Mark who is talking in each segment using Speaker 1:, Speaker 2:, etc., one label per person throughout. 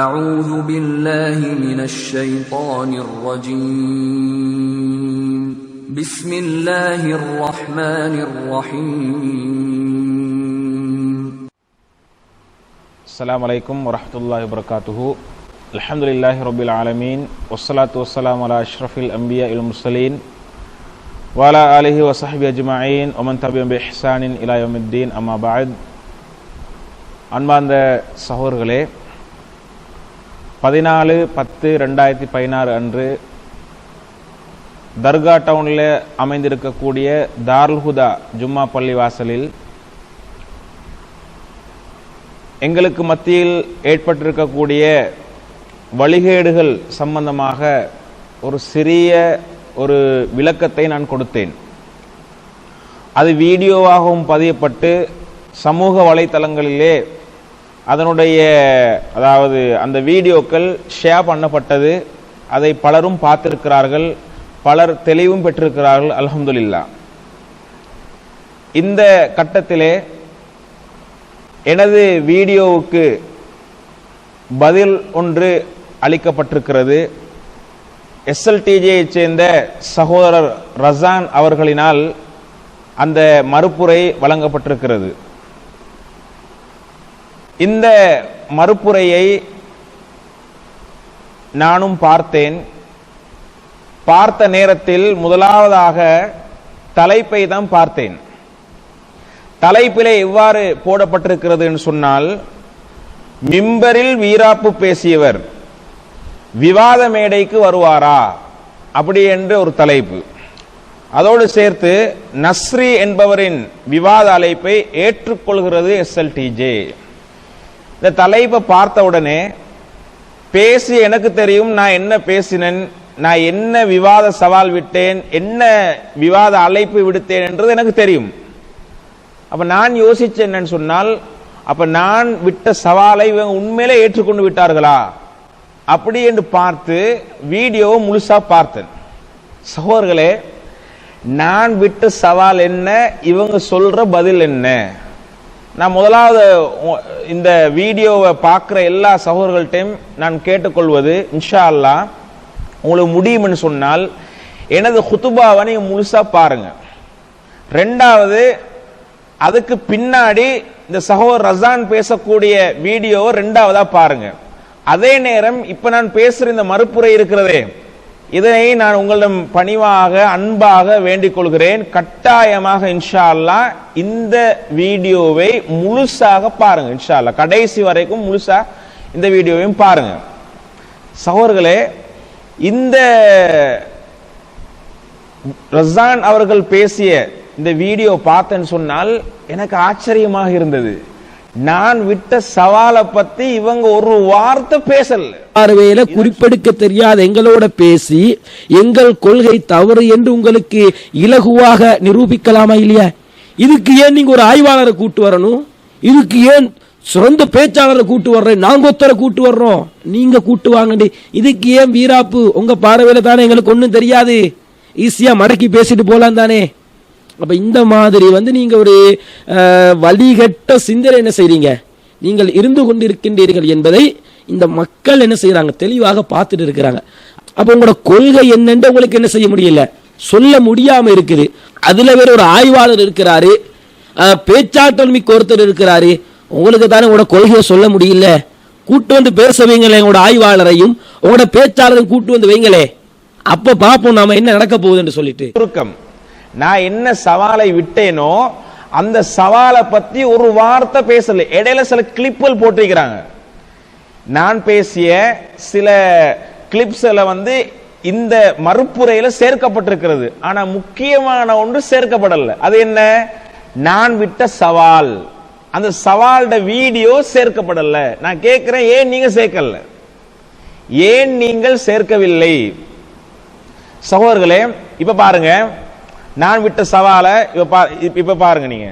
Speaker 1: أعوذ بالله من الشيطان الرجيم بسم الله الرحمن الرحيم
Speaker 2: السلام عليكم ورحمة الله وبركاته الحمد لله رب العالمين والصلاة والسلام على أشرف الأنبياء والمرسلين وعلى آله وصحبه أجمعين ومن تبعهم بإحسان إلى يوم الدين أما بعد அன்பார்ந்த சகோதரர்களே, 14/10/2016 அன்று தர்கா டவுனில் அமைந்திருக்கக்கூடிய தாருல் ஹுதா ஜும்மா பள்ளி வாசலில் எங்களுக்கு மத்தியில் ஏற்பட்டிருக்கக்கூடிய வழிகேடுகள் சம்பந்தமாக ஒரு சிறிய ஒரு விளக்கத்தை நான் கொடுத்தேன். அது வீடியோவாகவும் பதியப்பட்டு சமூக வலைத்தளங்களிலே அதனுடைய அந்த வீடியோக்கள் ஷேர் பண்ணப்பட்டது. அதை பலரும் பார்த்திருக்கிறார்கள், பலர் தெளிவும் பெற்றிருக்கிறார்கள். அல்ஹம்துலில்லாஹ். இந்த கட்டத்திலே எனது வீடியோவுக்கு பதில் ஒன்று அளிக்கப்பட்டிருக்கிறது. SLTJயை சேர்ந்த சகோதரர் ரசான் அவர்களினால் அந்த மறுப்புரை வழங்கப்பட்டிருக்கிறது. இந்த மறுப்புரையை நானும் பார்த்தேன். பார்த்த நேரத்தில் முதலாவதாக தலைப்பை தான் பார்த்தேன். தலைப்பிலே எவ்வாறு போடப்பட்டிருக்கிறது என்று சொன்னால், மிம்பரில் வீராப்பு பேசியவர் விவாத மேடைக்கு வருவாரா அப்படி என்று ஒரு தலைப்பு. அதோடு சேர்த்து நஸ்ரி என்பவரின் விவாத அழைப்பை ஏற்றுக்கொள்கிறது SLTJ. இந்த தலைப்பை பார்த்த உடனே பேசி எனக்கு தெரியும் நான் என்ன பேசினேன், நான் என்ன விவாத சவால் விட்டேன், என்ன விவாத அழைப்பு விடுத்தேன் என்றது எனக்கு தெரியும். அப்ப நான் யோசிச்சேன் என்னன்னு சொன்னால், அப்ப நான் விட்ட சவாலை இவங்க உண்மையிலே ஏற்றுக்கொண்டு விட்டார்களா அப்படி என்று பார்த்து வீடியோவை முழுசா பார்த்தேன். சகோதரர்களே, நான் விட்ட சவால் என்ன, இவங்க சொல்ற பதில் என்ன? நான் முதலாவது இந்த வீடியோவை பார்க்குற எல்லா சகோதரர்கள்ட்டையும் நான் கேட்டுக்கொள்வது, இன்ஷா அல்லாஹ் உங்களுக்கு முடியும்னு சொன்னால் எனது குத்துபாவை நீங்க முழுசா பாருங்க. ரெண்டாவது, அதுக்கு பின்னாடி இந்த சகோதரர் ரசான் பேசக்கூடிய வீடியோவை ரெண்டாவதா பாருங்க. அதே நேரம் இப்ப நான் பேசுற இந்த மறுப்புரை இருக்கிறதே, இதனை நான் உங்களிடம் பணிவாக அன்பாக வேண்டிக் கொள்கிறேன். கட்டாயமாக இன்ஷா அல்லாஹ் இந்த வீடியோவை முழுசாக பாருங்க. இன்ஷா அல்லாஹ் கடைசி வரைக்கும் முழுசா இந்த வீடியோவையும் பாருங்க. சகோதரர்களே, இந்த ரசான் அவர்கள் பேசிய இந்த வீடியோ பார்த்தேன்னு சொன்னால் எனக்கு ஆச்சரியமாக இருந்தது. நான் விட்ட சவாலை பத்தி இவங்க ஒரு வார்த்தை பேசல.
Speaker 3: பார்வையில குறிப்பெடுக்க தெரியாத எங்களோட பேசி எங்கள் கொள்கை தவறு என்று உங்களுக்கு இலகுவாக நிரூபிக்கலாமா இல்லையா? இதுக்கு ஏன் நீங்க ஒரு ஆய்வாளரை கூட்டு வரணும்? இதுக்கு ஏன் சிறந்த பேச்சாளரை கூட்டு வர்றேன், நாங்க ஒருத்தரை கூட்டு வர்றோம், நீங்க கூட்டு வாங்கண்டி. இதுக்கு ஏன் வீராப்பு? உங்க பார்வையில தானே எங்களுக்கு ஒன்றும் தெரியாது, ஈஸியா மடக்கி பேசிட்டு போலாம் தானே. அப்ப இந்த மாதிரி நீங்க ஒரு வழிகட்ட சிந்தனை என்ன செய்றீங்க, நீங்கள் இருந்து கொண்டிருக்கின்றீர்கள் என்பதை இந்த மக்கள் என்ன செய்யறாங்க, தெளிவாக பார்த்துட்டு இருக்கிறாங்க. அப்ப உங்களோட கொள்கை என்னன்னு உங்களுக்கு என்ன செய்ய முடியல, சொல்ல முடியாம இருக்குது. அதுல வேற ஒரு ஆய்வாளர் இருக்கிறாரு, பேச்சாற்றல் மிக்க ஒருத்தர் இருக்கிறாரு. உங்களுக்கு தானே உங்களோட கொள்கையை சொல்ல முடியல. கூட்டு வந்து பேச வைங்களே, உங்களோட ஆய்வாளரையும் உங்களோட பேச்சாளரையும் கூட்டு வந்து வைங்களே, அப்ப பாப்போம் நாம என்ன நடக்க போகுதுன்னு சொல்லிட்டு.
Speaker 2: நான் என்ன சவாலை விட்டேனோ அந்த சவாலை பத்தி ஒரு வார்த்தை பேசல. இடையில சில கிளிப்புகள் போட்டிருக்கிறாங்க. நான் பேசிய சில கிளிப்ஸ்ல இந்த மறுப்புரையில சேர்க்கப்பட்டிருக்கிறது. ஆனா முக்கியமான ஒன்று சேர்க்கப்படல. அது என்ன? நான் விட்ட சவால், அந்த சவாலோட வீடியோ சேர்க்கப்படல. நான் கேட்கிறேன், ஏன் நீங்க சேர்க்கல, ஏன் நீங்கள் சேர்க்கவில்லை? சகோதரர்களே, இப்ப பாருங்க, நான் விட்ட சவாலை இப்ப பாருங்க. நீங்க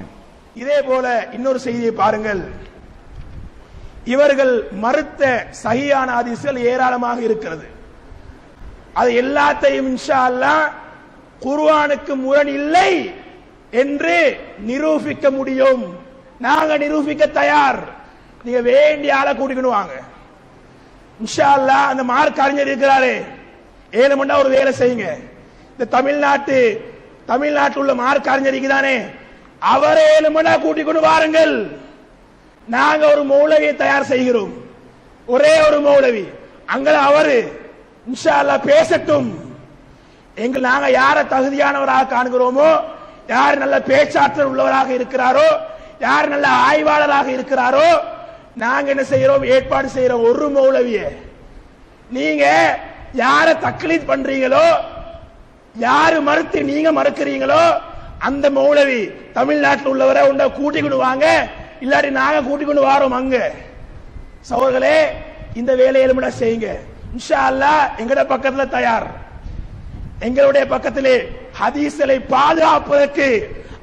Speaker 4: இதே போல இன்னொரு செய்தியை பாருங்கள். இவர்கள் மறுத்த சஹீஹான ஹதீஸ்கள் ஏராளமாக இருக்கிறது. அது எல்லாத்தையும் இன்ஷா அல்லாஹ் குர்ஆனுக்கு முரண் இல்லை என்று நிரூபிக்க முடியும். நாங்க நிரூபிக்க தயார். நீங்க வேண்டிய ஆளை கூட்டிக்கணும் வாங்க. இன்ஷா அல்லாஹ் அந்த மார்க் அறிஞர் இருக்கிறாரே 7 மணி நேரம் ஒரு வேலை செய்யுங்க. இந்த தமிழ்நாட்டில் உள்ள மார்க் அறிஞருக்கு தானே அவரே 7 மணி நேரம் கூட்டிக் கொண்டு வாருங்கள். நாங்க ஒரு மௌலவியை தயார் செய்கிறோம், ஒரே ஒரு மௌலவி அங்க அவரு இன்ஷா அல்லாஹ் பேசட்டும். நாங்க யார தகுதியானவராக காண்கிறோமோ, யார் நல்ல பேச்சாற்றல் உள்ளவராக இருக்கிறாரோ, யார் நல்ல ஆய்வாளராக இருக்கிறாரோ, நாங்க என்ன செய்யறோம், ஏற்பாடு செய்யறோம் ஒரு மௌலவிய. நீங்க யார தக்லீத் பண்றீங்களோ, யாரு மறுத்து நீங்க மறுக்கிறீங்களோ அந்த மௌலவி தமிழ்நாட்டில் உள்ளவரை உண்ட கூட்டிக் கொண்டு வாங்க, இல்லாட்டி நாங்க கூட்டிக் கொண்டு வாரோம் அங்க. சகோதரர்களே, இந்த வேலையை செய்யுங்க. இன்ஷா அல்லாஹ் எங்கட பக்கத்துல தயார். எங்களுடைய பக்கத்திலே ஹதீஸ்களை பாதுகாப்பதற்கு,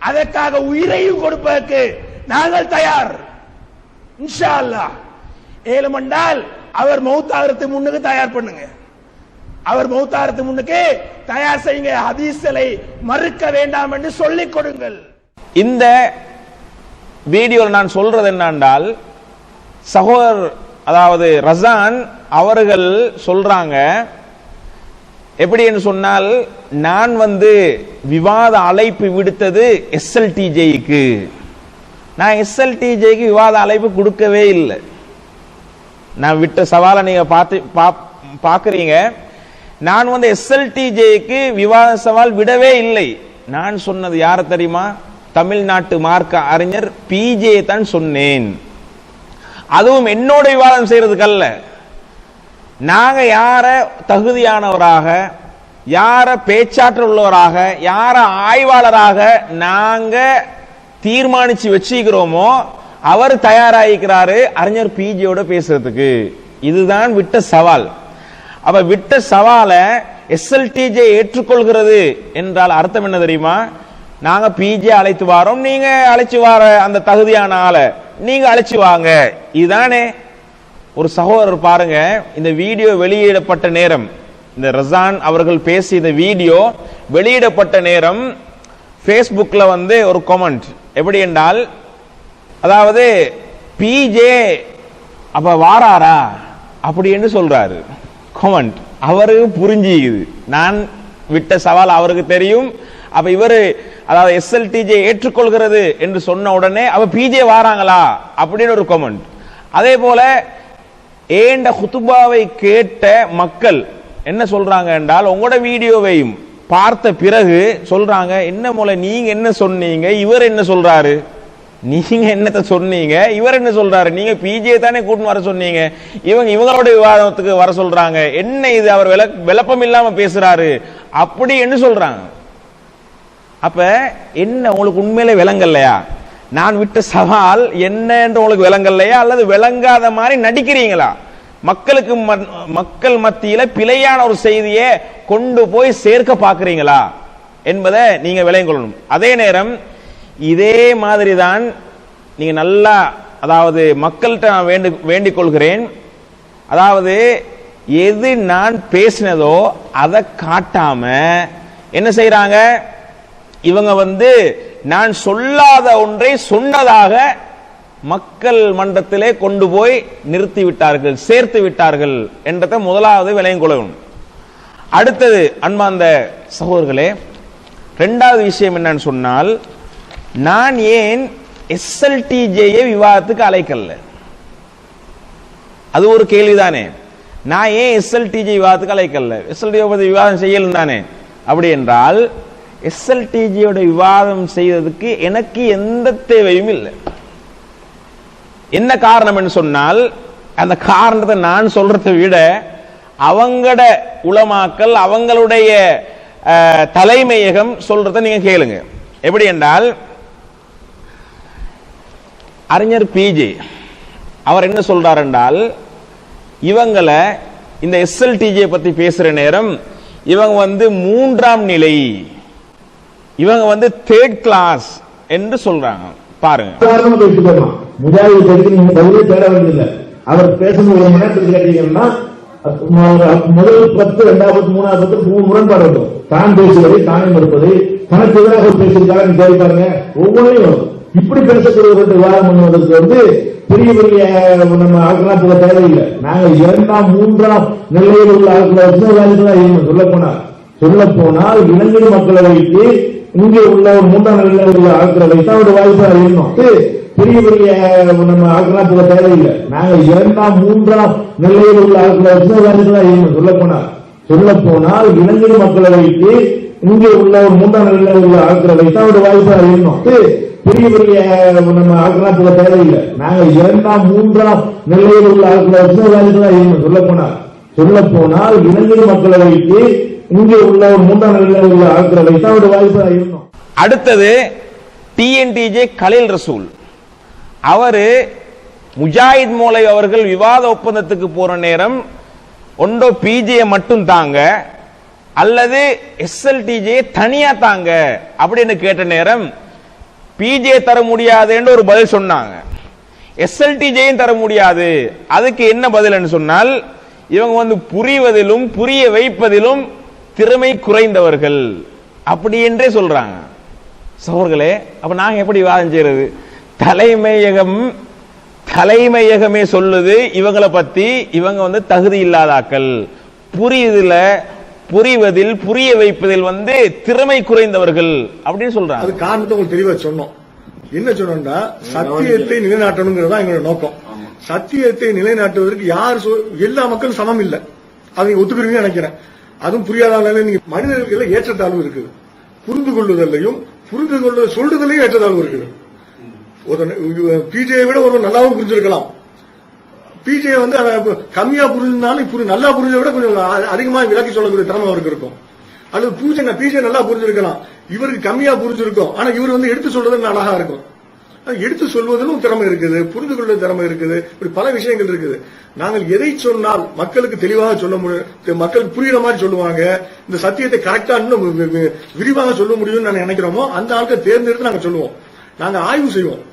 Speaker 4: அதற்காக உயிரையும் கொடுப்பதற்கு நாங்கள் தயார். இன்ஷா அல்லாஹ் 7 மண்டால் அவர் மௌத்தாகிறதுக்கு முன்னுக்கு தயார் பண்ணுங்க. அவர் மௌத்தாகிறதுக்கு முன்னுக்கு தயார் செய்யுங்க. ஹதீஸ்களை மறுக்க வேண்டாம் என்று சொல்லிக் கொடுங்கள்.
Speaker 2: இந்த வீடியோவில் நான் சொல்றது என்னென்றால், சகோதரர் அதாவது ரஸான் அவர்கள் சொல்றாங்க, எப்படி என்று சொன்னால், நான் விவாத அழைப்பு விடுத்தது SLTJக்கு. நான் SLTJக்கு விவாத அழைப்பு கொடுக்கவே இல்லை. நான் விட்ட சவாலை நீங்க பாக்குறீங்க. நான் SLTJக்கு விவாத சவால் விடவே இல்லை. நான் சொன்னது யார தெரியுமா? தமிழ்நாட்டு மார்க்க அறிஞர் PJ தான் சொன்னேன். அதுவும் என்னோட விவாதம் செய்யறதுக்கு அல்ல. நாங்க யார தகுதியானவராக, யார பேச்சாற்றல் உள்ளவராக, யார ஆய்வாளராக நாங்க தீர்மானிச்சு வச்சுக்கிறோமோ அவர் தயாராகிக்கிறாரு அறிஞர் PJயோட பேசுறதுக்கு. இதுதான் விட்ட சவால். அப்ப விட்ட சவால SLTJ ஏற்றுக்கொள்கிறது என்றால் அர்த்தம் என்ன தெரியுமா? நாங்க PJ அழைத்து வாரோம், நீங்க அழைச்சு வார அந்த தகுதியான ஆளை நீங்க அழைச்சு வாங்க. இதுதானே. ஒரு சகோதரர் பாருங்க, இந்த வீடியோ வெளியிடப்பட்ட நேரம், இந்த ரஸான் அவர்கள் பேசிய இந்த வீடியோ வெளியிடப்பட்ட நேரம் Facebookல ஒரு கமெண்ட் எப்படி என்றால், அதாவது PJ அப்ப வாராரா அப்படி என்று சொல்றாரு கமெண்ட். அவருக்கு புரிஞ்சுக்குது நான் விட்ட சவால் அவருக்கு தெரியும். அப்ப இவரு அதாவது SLTJ ஏற்றுக்கொள்கிறது என்று சொன்ன உடனே அவ PJ வாராங்களா அப்படின்னு ஒரு கமெண்ட். அதே போல ஏண்ட குத்துபாவை கேட்ட மக்கள் என்ன சொல்றாங்க என்றால், உங்களோட வீடியோவையும் பார்த்த பிறகு சொல்றாங்க, என்ன போல நீங்க என்ன சொன்னீங்க, இவர் என்ன சொல்றாரு, நீங்க என்னத்தை சொன்னீங்க, இவர் என்ன சொல்றாரு, நீங்க PJ தானே கூட்டின்னு வர சொன்னீங்க, இவங்களோட விவாதத்துக்கு வர சொல்றாங்க, என்ன இது அவர் விளப்பம் இல்லாம பேசுறாரு அப்படி என்ன சொல்றாங்க. அப்ப என்ன உங்களுக்கு உண்மையிலே விளங்கலையா? நான் விட்ட சவால் என்ன என்று உங்களுக்கு விளங்கலையா, அல்லது விளங்காத மாதிரி நடிக்கிறீங்களா? மக்கள் மத்தியில பிழையான ஒரு செய்தியை கொண்டு போய் சேர்க்க பாக்குறீங்களா என்பதை நீங்க விளங்கிக் கொள்ளணும். அதே நேரம் இதே மாதிரி தான் நீங்க நல்லா, அதாவது மக்கள்கிட்ட நான் வேண்டிக் கொள்கிறேன், அதாவது எது நான் பேசினதோ அதை காட்டாம என்ன செய்யறாங்க இவங்க, நான் சொல்லாத ஒன்றை சொன்னதாக மக்கள் மன்றத்திலே கொண்டு போய் நிறுத்தி விட்டார்கள், சேர்த்து விட்டார்கள் என்றதை முதலாவது விளங்கிக் கொள்ளணும். அடுத்தது அன்பார்ந்த சகோதரர்களே, இரண்டாவது விஷயம் என்னன்னு சொன்னால், நான் ஏன் SLTJயை விவாதத்துக்கு அழைக்கல? அது ஒரு கேள்விதானே. நான் ஏன் SLTJ விவாதத்துக்கு அழைக்கல? SLTJ விவாதம் செய்யலும் தானே. அப்படி என்றால் SLTJயோட விவாதம் செய்வதற்கு எனக்கு எந்த தேவையும் இல்லை. என்ன காரணம் என்று சொன்னால், அந்த காரணத்தை நான் சொல்றதை விட அவங்கட உலமாக்கள், அவங்களுடைய தலைமையகம் சொல்றதை நீங்க கேளுங்க. எப்படி என்றால், அறிஞர் PJ அவர் என்ன சொல்றார் என்றால், இவங்களை இந்த SLTJ பத்தி பேசுற நேரம் இவங்க மூன்றாம் நிலை, இவங்க தேர்ட் கிளாஸ் என்று சொல்றாங்க. பாருங்க,
Speaker 5: தேட வேண்டியதில்லை. அவர் பேசணும் 1 மணி நேரத்துக்கு கேட்டீங்கன்னா முதல் 10, 2வது 3வது 3 முரண்பாடு இருக்கும். தான் பேசுவதை தானே மறுப்பது, தனக்கு எதிராக பேசியிருக்காங்க கேள்வி பாருங்க. ஒவ்வொன்றையும் இப்படி பேசக்கூடியவர்கள் விவாதம் பண்ணுவதற்கு பெரிய பெரிய நம்ம ஆட்களாக போக தேவையில்லை. நாங்கள் 2ஆம் 3ஆம் நிலையில் உள்ள ஆட்களை வச்சு சொல்ல போனால் இலங்கை மக்களவைக்கு இங்கே உள்ள ஒரு 3ஆம் நிலையில் உள்ள ஆட்களை வைத்து அவருடைய வாய்ப்பாக இருந்தோம். பெரிய பெரிய நம்ம ஆட்களாக போக தேவையில்லை. நாங்கள் 2ஆம் 3ஆம் நிலையில் உள்ள ஆட்களை வச்சு சொல்ல போனால் இலங்கை மக்களவைக்கு இங்கே உள்ள ஒரு 3ஆம் நிலையில் உள்ள ஆட்களை வைத்து அவருடைய வாய்ப்பாக இருந்தோம். பெரிய பெரிய நம்ம ஆட்களாக போக தேவையில்லை. நாங்கள் 2ஆம் 3ஆம் நிலையில் உள்ள ஆட்களை வச்சு சொல்ல போனால் இலங்கை மக்களவைக்கு இங்கே உள்ள ஒரு 3ஆம் நிலையில் உள்ள ஆட்களை வைத்து அவருடைய வாய்ப்பாக இருந்தோம்.
Speaker 2: அடுத்தது டிஎன்டிஜே கலீல் ரசூல். அவரு முஜாஹித் மௌலவி அவர்கள் விவாத ஒப்பந்தத்துக்கு போற நேரம் ஒன்றோ பிஜே மட்டும் தாங்க அல்லது எஸ்எல்டிஜே தனியா தாங்க அப்படின்னு கேட்ட நேரம் பிஜே தர முடியாதுன்னு ஒரு பதில் சொன்னாங்க, எஸ்எல்டிஜேயும் தர முடியாது. அதுக்கு என்ன பதில் சொன்னால், இவங்க புரிவதிலும் புரிய வைப்பதிலும் திறமை குறைந்தவர்கள் அப்படி என்றே சொல்றாங்க. சகோதரர்களே, அப்ப நாங்க எப்படி விவாதம் செய்யறது? தலைமையகமே சொல்லுது இவங்களை பத்தி, இவங்க தகுதி இல்லாதாக்கள், புரிவதில் புரிய வைப்பதில் திறமை குறைந்தவர்கள் அப்படின்னு சொல்றாங்க.
Speaker 6: அது காரணத்தை உங்களுக்கு தெளிவா சொன்னோம். என்ன சொன்னோம்னா, சத்தியத்தை நிலைநாட்டணுங்கிறது தான் எங்களோட நோக்கம். சத்தியத்தை நிலைநாட்டுவதற்கு எல்லா மக்களும் சமம் இல்லை, அதை ஒத்துக்கிறீங்கன்னு நினைக்கிறேன். அதுவும் புரியாதால நீங்க மனிதர்களுக்கு ஏற்றத்தாழ்வு இருக்குது, புரிந்து கொள்ளுதலையும் சொல்றதுலையும் ஏற்றத்தாழ்வு இருக்குது. பிஜே விட ஒரு நல்லாவும் புரிஞ்சிருக்கலாம். பிஜே கம்மியா புரிஞ்சிருந்தாலும் நல்லா புரிஞ்சதை விட கொஞ்சம் அதிகமா விளக்கி சொல்லக்கூடிய திறமை அவருக்கு இருக்கும். அல்லது பிஜே நல்லா புரிஞ்சிருக்கலாம், இவருக்கு கம்மியா புரிஞ்சிருக்கும். ஆனா இவர் எடுத்து சொல்றது அழகா இருக்கும். எடுத்து சொல்வதிலும் திறமை இருக்குது, புரிந்து கொள்ள திறமை இருக்குது. இப்படி பல விஷயங்கள் இருக்குது. நாங்கள் எதை சொன்னால் மக்களுக்கு தெளிவாக சொல்ல முடியும், மக்களுக்கு புரியுற மாதிரி சொல்லுவாங்க, இந்த சத்தியத்தை கரெக்டா இன்னும் விரிவாக சொல்ல முடியும்னு நாங்க நினைக்கிறோமோ அந்த ஆட்களை தேர்ந்தெடுத்து நாங்க சொல்லுவோம். நாங்க ஆய்வு செய்வோம்.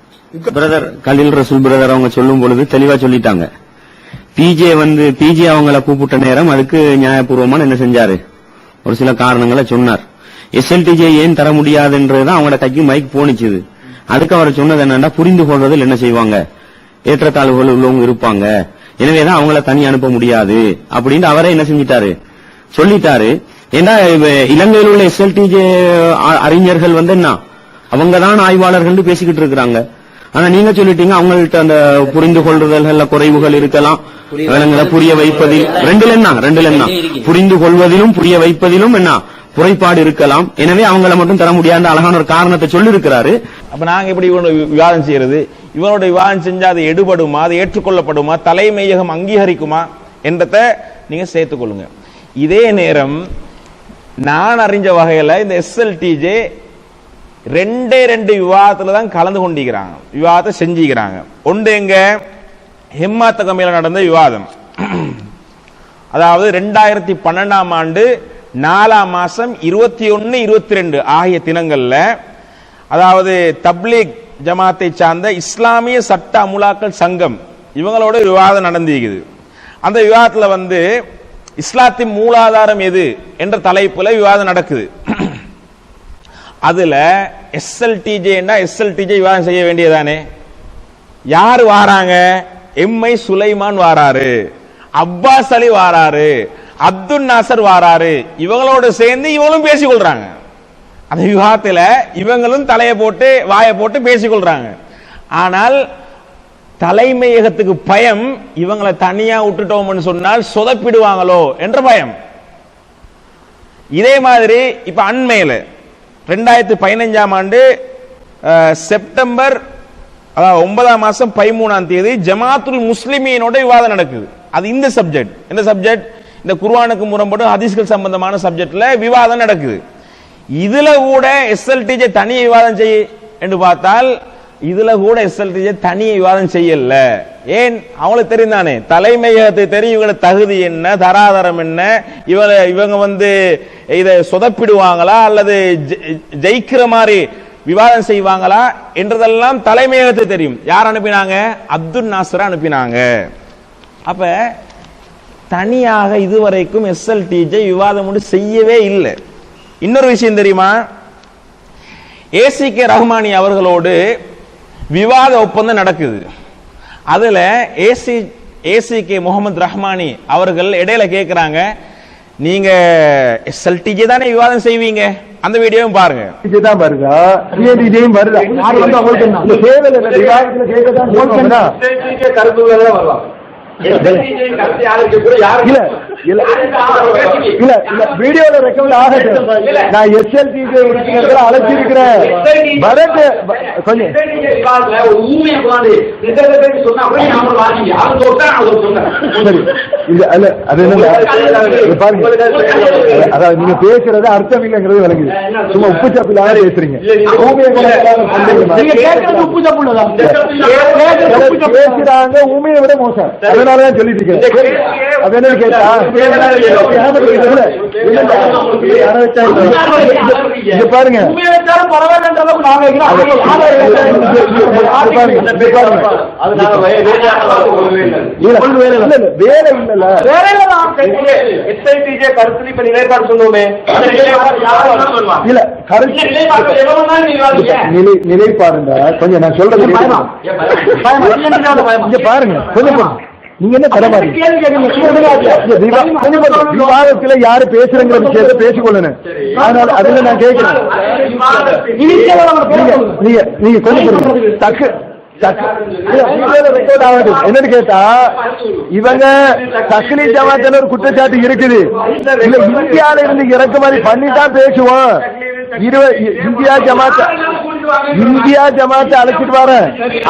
Speaker 7: பிரதர் கலீல் ரசூல் பிரதர் அவங்க சொல்லும் பொழுது தெளிவா சொல்லிட்டாங்க. பிஜே அவங்கள கூப்பிட்ட நேரம் அதுக்கு நியாயபூர்வமான என்ன செஞ்சாரு, ஒரு சில காரணங்களை சொன்னார். எஸ்எல்டிஜே ஏன் தர முடியாதுன்றதுதான் அவங்களோட கைக்கு மைக் போனிச்சுது. அதுக்கு அவர் சொன்னது என்னன்னா, புரிந்து கொள்வதில் என்ன செய்வாங்க, ஏற்றத்தாழ்வுகள் உள்ளவங்க இருப்பாங்க, எனவேதான் அவங்கள தனி அனுப்ப முடியாது அப்படின்னு அவரே என்ன செஞ்சிட்டாரு, சொல்லிட்டாரு. ஏன்னா இலங்கையில் உள்ள எஸ்எல்டிஜே அறிஞர்கள் என்ன அவங்கதான் ஆய்வாளர்கள் பேசிக்கிட்டு இருக்கிறாங்க. ஆனா நீங்க சொல்லிட்டீங்க அவங்கள்ட்ட அந்த புரிந்து கொள்ளுதல்ல குறைவுகள் இருக்கலாம், புரிய வைப்பதில் ரெண்டுல என்ன புரிந்து கொள்வதிலும் புரிய வைப்பதிலும் என்ன குறைபாடு இருக்கலாம், எனவே அவங்கள மட்டும் தர முடியாத அழகான ஒரு காரணத்தை சொல்லி இருக்கிறாரு.
Speaker 2: அப்ப நாங்க எப்படி விவாதம் செய்யறது? இவனோட விவாதம் செஞ்சா அது எடுபடுமா, அது ஏற்றுக்கொள்ளப்படுமா, தலைமையகம் அங்கீகரிக்குமா என்றதை நீங்க சேர்த்துக் கொள்ளுங்க. இதே நேரம் நான் அறிஞ்ச வகையில இந்த எஸ்எல்டிஜே 2 விவாதத்துல தான் கலந்து கொண்டிருக்கிறாங்க, விவாதத்தை செஞ்சுக்கிறாங்க. ஒன்று எங்க ஹெம்மாத்த கமையில நடந்த விவாதம், அதாவது 2012ஆம் ஆண்டு 4ஆம் மாசம் 21, 22 ஆகிய தினங்கள்ல, அதாவது தப்லீக் ஜமாத்தை சார்ந்த இஸ்லாமிய சட்ட அமுலாக்கள் சங்கம் இவங்களோட விவாதம் நடந்திருக்குது. அந்த விவாதத்துல இஸ்லாத்தின் மூலாதாரம் எது என்ற தலைப்புல விவாதம் நடக்குது. அதுல எஸ்எல்டிஜே விவாதம் செய்ய வேண்டியதானே? யாரு வாராங்க? எம்ஐ சுலைமான் வாராரு, அப்பாஸ் அலி வாராரு, அப்துல் நாசர் வாராரு, இவங்களோட சேர்ந்து இவங்களும் பேசிக்கொள்றாங்க. அந்த விவாதத்துல இவங்களும் தலையை போட்டு வாயை போட்டு பேசிக்கொள்றாங்க. ஆனால் தலைமையகத்துக்கு பயம், இவங்களை தனியா விட்டுட்டோம்னு சொன்னால் சொதப்பிடுவாங்களோ என்ற பயம். இதே மாதிரி இப்ப அண்மையில 2015ஆம் ஆண்டு செப்டம்பர் 9ஆம் மாசம் 13ஆம் தேதி ஜமாத்துல் முஸ்லிமீனோட விவாதம் நடக்குது. அது இந்த சப்ஜெக்ட், இந்த சப்ஜெக்ட் இந்த குர்ஆனுக்கு முரண்பட்டு ஹதீஸ்கள் சம்பந்தமான சப்ஜெக்ட்ல விவாதம் நடக்குது. இதுல கூட எஸ்எல்டிஜே தனிய விவாதம் செய்ய என்று பார்த்தால், இதுல கூட எஸ்எல்டிஜே தனிய விவாதம் செய்யல. ஏன்? அவங்களுக்கு தெரிந்தானே, தலைமையகத்தை தெரியும் இவங்களோட தகுதி என்ன, தராதரம் என்ன, இவங்க இதை சொதப்பிடுவாங்களா அல்லது ஜெயிக்கிற மாதிரி விவாதம் செய்வாங்களா என்றதெல்லாம் தலைமையகத்தை தெரியும். யார் அனுப்பினாங்க? அப்துல் நாசர் அனுப்பினாங்க. அப்ப தனியாக இதுவரைக்கும் எஸ்எல்டிஜே விவாதம் செய்யவே இல்லை. இன்னொரு விஷயம் தெரியுமா? ஏசிகே ரஹ்மானி அவர்களோடு விவாத ஒப்பந்தம் நடக்குது. அதுல ஏசிகே முகமது ரஹ்மானி அவர்கள் இடையில கேட்கிறாங்க, நீங்க SLTJ தானே விவாதம் செய்வீங்க, அந்த வீடியோவும் பாருங்க.
Speaker 6: இதுதான் வருதா சிஏடிஜேயும் வருதா வரலாம். வீடியோல ரெக்கமெண்ட் ஆகட்டும். நான் SLTJ உறுப்பினர்களை அழைச்சிருக்கிறேன். கொஞ்சம் அதாவது நீங்க பேசுறது அர்த்தம் இல்லைங்கிறது விளங்குது. சும்மா உப்பு சப்பில்லாத பேசுறீங்க. பேசுறாங்க ஊமையை விட மோசம். அதனாலதான் சொல்லிட்டு இருக்கேன். அது என்னன்னு கேட்டா பாருங்க, வேலை இல்ல நிலைப்பாருங்க. கொஞ்சம் நான் சொல்றது பாருங்க. கொஞ்சம் நீங்க என்ன தரமாரி விவாதத்துல யாரு பேசுறங்கிற விஷயத்த பேசிக்கொள்ளணும். அதனால அதுல நான் கேட்கிறேன், நீங்க கொஞ்சம் என்னன்னு கேட்டா, இவங்க தக்லீத் ஜமாத்துல ஒரு குற்றச்சாட்டு இருக்குது. இல்ல இந்தியால இருந்து இறக்குமதி பண்ணிதான் பேசுவோம். இந்தியா ஜமாத்தை அழைச்சிட்டு வர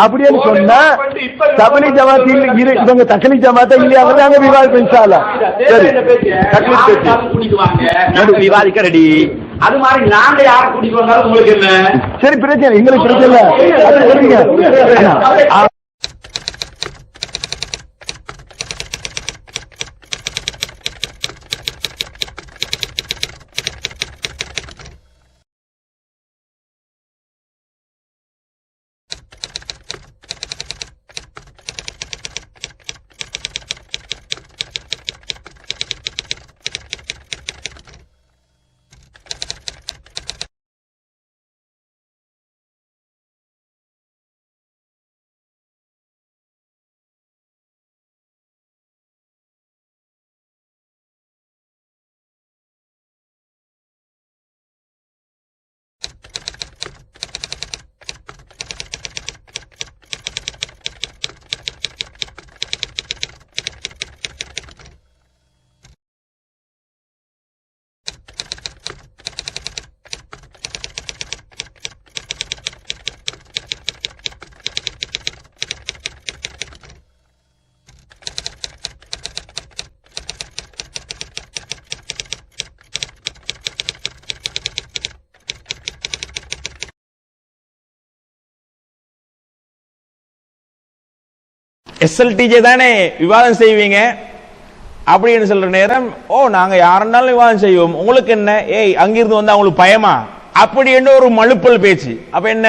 Speaker 6: அப்படின்னு சொன்னா தபலி ஜமாத் இவங்க தக்லீத் ஜமாத்தா இல்லையாங்க அங்க விவாதிப்போம் இன்ஷா அல்லாஹ். சரி, விவாதிக்க ரெடி. அது மாதிரி நாங்க யார கூட்டிட்டு வந்தாலும் உங்களுக்கு என்ன சரி பிரச்சனை, எங்களுக்கு பிரச்சனை இல்ல.
Speaker 2: SLTJ தானே விவாதம் செய்வீங்க அப்படின்னு சொல்ற நேரம், ஓ நாங்க யாருன்னாலும் விவாதம் செய்வோம், உங்களுக்கு என்ன, ஏய் அங்கிருந்து வந்து அவங்களுக்கு பயமா அப்படி என்று ஒரு மழுப்பல் பேச்சு. அப்ப என்ன,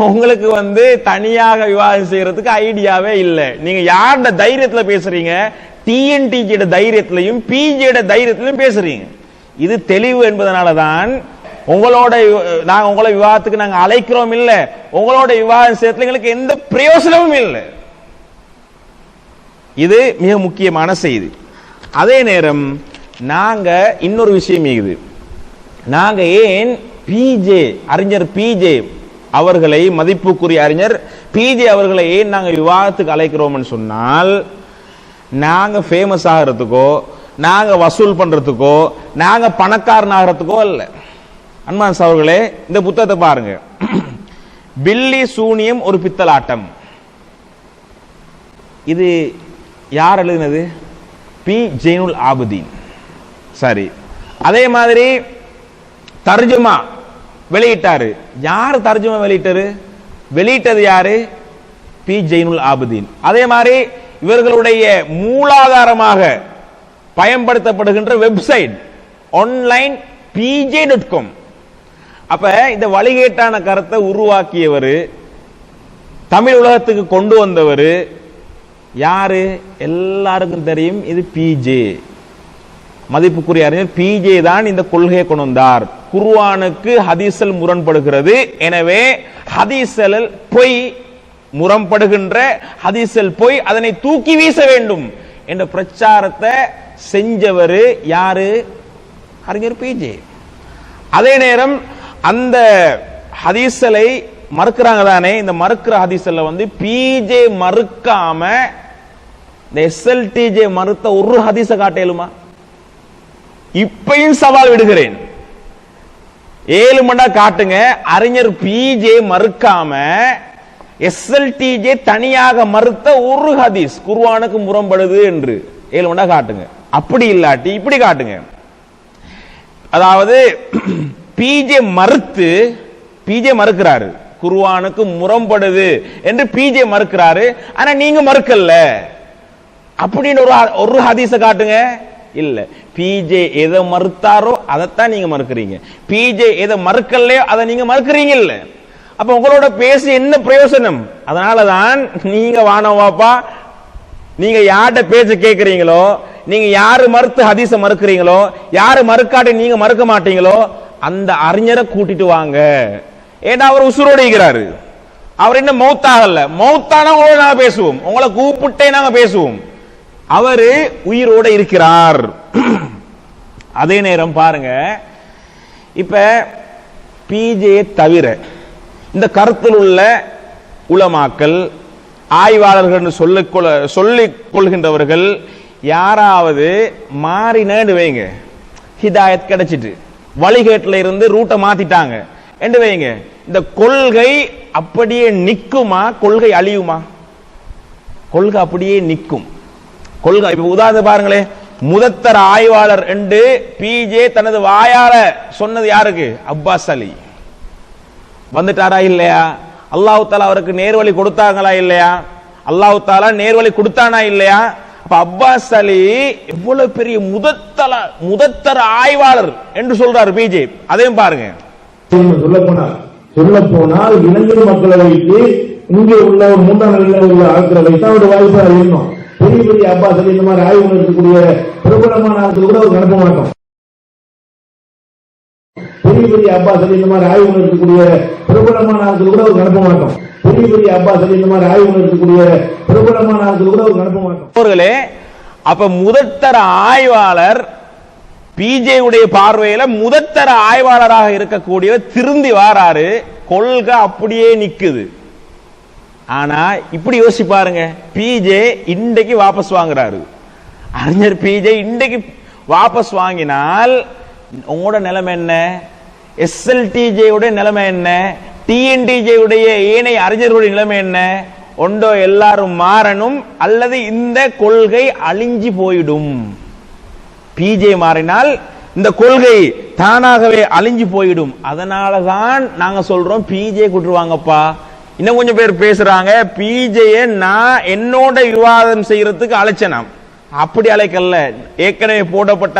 Speaker 2: உங்களுக்கு வந்து தனியாக விவாதம் செய்யறதுக்கு ஐடியாவே இல்லை. நீங்க யாரோட தைரியத்துல பேசுறீங்க, TNTJ தைரியத்திலையும் PJ தைரியத்திலையும் பேசுறீங்க. இது தெளிவு என்பதனாலதான் உங்களோட நாங்க உங்களை விவாதத்துக்கு நாங்க அழைக்கிறோம். இல்ல உங்களோட விவாதம் செய்யறதுல எங்களுக்கு எந்த பிரயோசனமும் இல்லை. இது மிக முக்கியமான செய்தி. அதே நேரம் நாங்க இன்னொரு விஷயம் இருக்குது, நாங்க ஏன் அறிஞர் PJ அவர்களை, மதிப்புக்குரிய அறிஞர் PJ அவர்களை ஏன் நாங்க விவாதத்துக்கு அழைக்கிறோம்னு சொன்னால், நாங்க ஃபேமஸ் ஆகிறதுக்கோ நாங்க வசூல் பண்றதுக்கோ நாங்க பணக்காரன் ஆகிறதுக்கோ இல்ல. அன்பான் அவர்களே, இந்த புத்தகத்தை பாருங்க, பில்லி சூனியம் ஒரு பித்தலாட்டம். இது யார் எழுதினது? P. ஜெயினுல் ஆபுதீன். சரி, அதே மாதிரி தர்ஜுமா வெளியிட்டாரு. யார் தர்ஜுமா வெளியிட்டாரு? வெளியிட்டது யாரு? P. ஜெயினுல் ஆபுதீன். அதே மாதிரி இவர்களுடைய மூலாதாரமாக பயன்படுத்தப்படுகின்ற வெப்சைட் ஆன்லைன் pj.com. அப்ப இந்த வழிகேட்டான கருத்தை உருவாக்கியவர், தமிழ் உலகத்துக்கு கொண்டு வந்தவர் யாரு? எல்லாருக்கும் தெரியும், இது PJ. மதிப்புக்குரிய அறிஞர் PJ தான் இந்த கொள்கையை கொண்டு வந்தார். குர்ஆனுக்கு ஹதீஸல் முரண்படுகிறது, எனவே ஹதீஸல் பொய், முரண்படுகின்ற ஹதீஸில் போய் அதனை தூக்கி வீச வேண்டும் என்ற பிரச்சாரத்தை செஞ்சவர் யாரு? அறிஞர் பிஜே. அதே நேரம் அந்த ஹதீஸலை மறுக்கிறாங்க தானே, இந்த மறுக்கிற ஹதீஸல்ல பிஜே மறுக்காம இந்த எஸ்எல்டிஜே மறுத்த ஒரு ஹதீஸ காட்டேலுமா? இப்பையும் சவால் விடுகிறேன், 7 மண்டா காட்டுங்க. அறிஞர் பிஜே மறுக்காம எஸ்எல்டிஜே தனியாக மறுத்த ஒரு ஹதீஸ் குர்ஆனுக்கு முரண்படுது என்று 7 மண்டா காட்டுங்க. அப்படி இல்லாட்டி இப்படி காட்டுங்க. அதாவது பிஜே மறுக்கிறாரு, குர்ஆனுக்கு முரண்படுது என்று பிஜே மறுக்கிறாரு, ஆனா நீங்க மறுக்கல அப்படின்னு ஒரு ஹதீஸ காட்டுங்க. இல்ல, பிஜே எதை மறுத்தாரோ அதைத்தான் நீங்க மறுக்கிறீங்க, பிஜே எதை மறுக்கலையோ அதை நீங்க மறுக்கிறீங்க. இல்ல, அப்ப உங்களோட பேசி என்ன பிரயோசனம்? அதனாலதான் நீங்க வானவாப்பா, நீங்க யார்கிட்ட பேச்ச கேட்கிறீங்களோ, நீங்க யாரு மறுத்து ஹதீஸ மறுக்கிறீங்களோ, யாரு மறுக்காட்டி நீங்க மறுக்க மாட்டீங்களோ அந்த அறிஞரை கூட்டிட்டு வாங்க. ஏன்னா அவர் உசுரோடு இருக்கிறாரு, அவர் என்ன மௌத்தாகல. மௌத்தானா உங்களோட நாங்க பேசுவோம், உங்களை கூப்பிட்டே நாங்க பேசுவோம். அவரு உயிரோட இருக்கிறார். அதே நேரம் பாருங்க, இப்ப பிஜே தவிர இந்த கருத்தில் உள்ள உலமாக்கள், ஆய்வாளர்கள் சொல்லிக் கொள்கின்றவர்கள் யாராவது மாறினு வைங்க, ஹிதாயத் கிடைச்சிட்டு வழிகேட்டில இருந்து ரூட்டை மாத்திட்டாங்க என்று வைங்க, இந்த கொள்கை அப்படியே நிக்குமா? கொள்கை அழியுமா? கொள்கை அப்படியே நிக்கும். கொள்கை இப்ப உதாரணம் பாருங்களே, முதத்தர ஆய்வாளர் என்று பிஜே தனது வாயால சொன்னது யாருக்கு? அப்பாஸ் அலி. வந்துட்டாரா இல்லையா? அல்லாஹ் தஆலா அவருக்கு நேர்வழி கொடுத்தாங்களா இல்லையா? அல்லாஹ் தஆலா நேர்வழி கொடுத்தானா இல்லையா? அப்ப அப்பாஸ் அலி எவ்வளவு பெரிய முதத்தர ஆய்வாளர் என்று சொல்றாரு பிஜே. அதையும் பாருங்க.
Speaker 5: சொல்ல போனால் இளைஞர் மக்களை வைத்து இங்கே உள்ள ஒரு 3ஆம் நிலையில் உள்ள ஆட்களை வைத்து அவருடைய வாய்ப்பா இருக்கணும். பெரிய பெரிய அப்பாஸ் அலி இந்த மாதிரி ஆய்வு இருக்கக்கூடிய பிரபலமான ஆட்கள் கூட ஒரு அனுப்ப மாட்டோம். பெரிய பெரிய அப்பாஸ் அலி இந்த மாதிரி ஆய்வு இருக்கக்கூடிய பிரபலமான ஆட்கள் கூட ஒரு அனுப்ப மாட்டோம். பெரிய பெரிய அப்பாஸ் அலி இந்த மாதிரி ஆய்வு இருக்கக்கூடிய பிரபலமான ஆட்கள் கூட ஒரு அனுப்ப மாட்டோம்.
Speaker 2: அவர்களே, அப்ப முதத்தர ஆய்வாளர் பிஜே உடைய பார்வையில முதத்தர ஆய்வாளராக இருக்கக்கூடிய திருந்தி வாராரு, கொள்கை அப்படியே நிக்குது. ஆனா இப்படி யோசிச்சு பாருங்க, பிஜே இன்றைக்கு வாபஸ் வாங்குறாரு. அறிஞர் பிஜே இன்றைக்கு வாபஸ் வாங்கினால் உங்களோட நிலைமை என்ன? எஸ்எல்டிஜே உடைய நிலைமை என்ன? டிஎன்டிஜே உடைய ஏனைய அறிஞர்களுடைய நிலைமை என்ன? ஒன்றோ எல்லாரும் மாறணும் அல்லது இந்த கொள்கை அழிஞ்சு போயிடும். பிஜே மாறினால் இந்த கொள்கை தானாகவே அழிஞ்சு போயிடும். அதனாலதான் நாங்க சொல்றோம் பிஜே கூட்டுருவாங்கப்பா. இன்னும் கொஞ்சம் பேர் பேசுறாங்க, பிஜே நான் என்னோட விவாதம் செய்யறதுக்கு அழைச்சனாம். அப்படி அழைக்கல, ஏற்கனவே போடப்பட்ட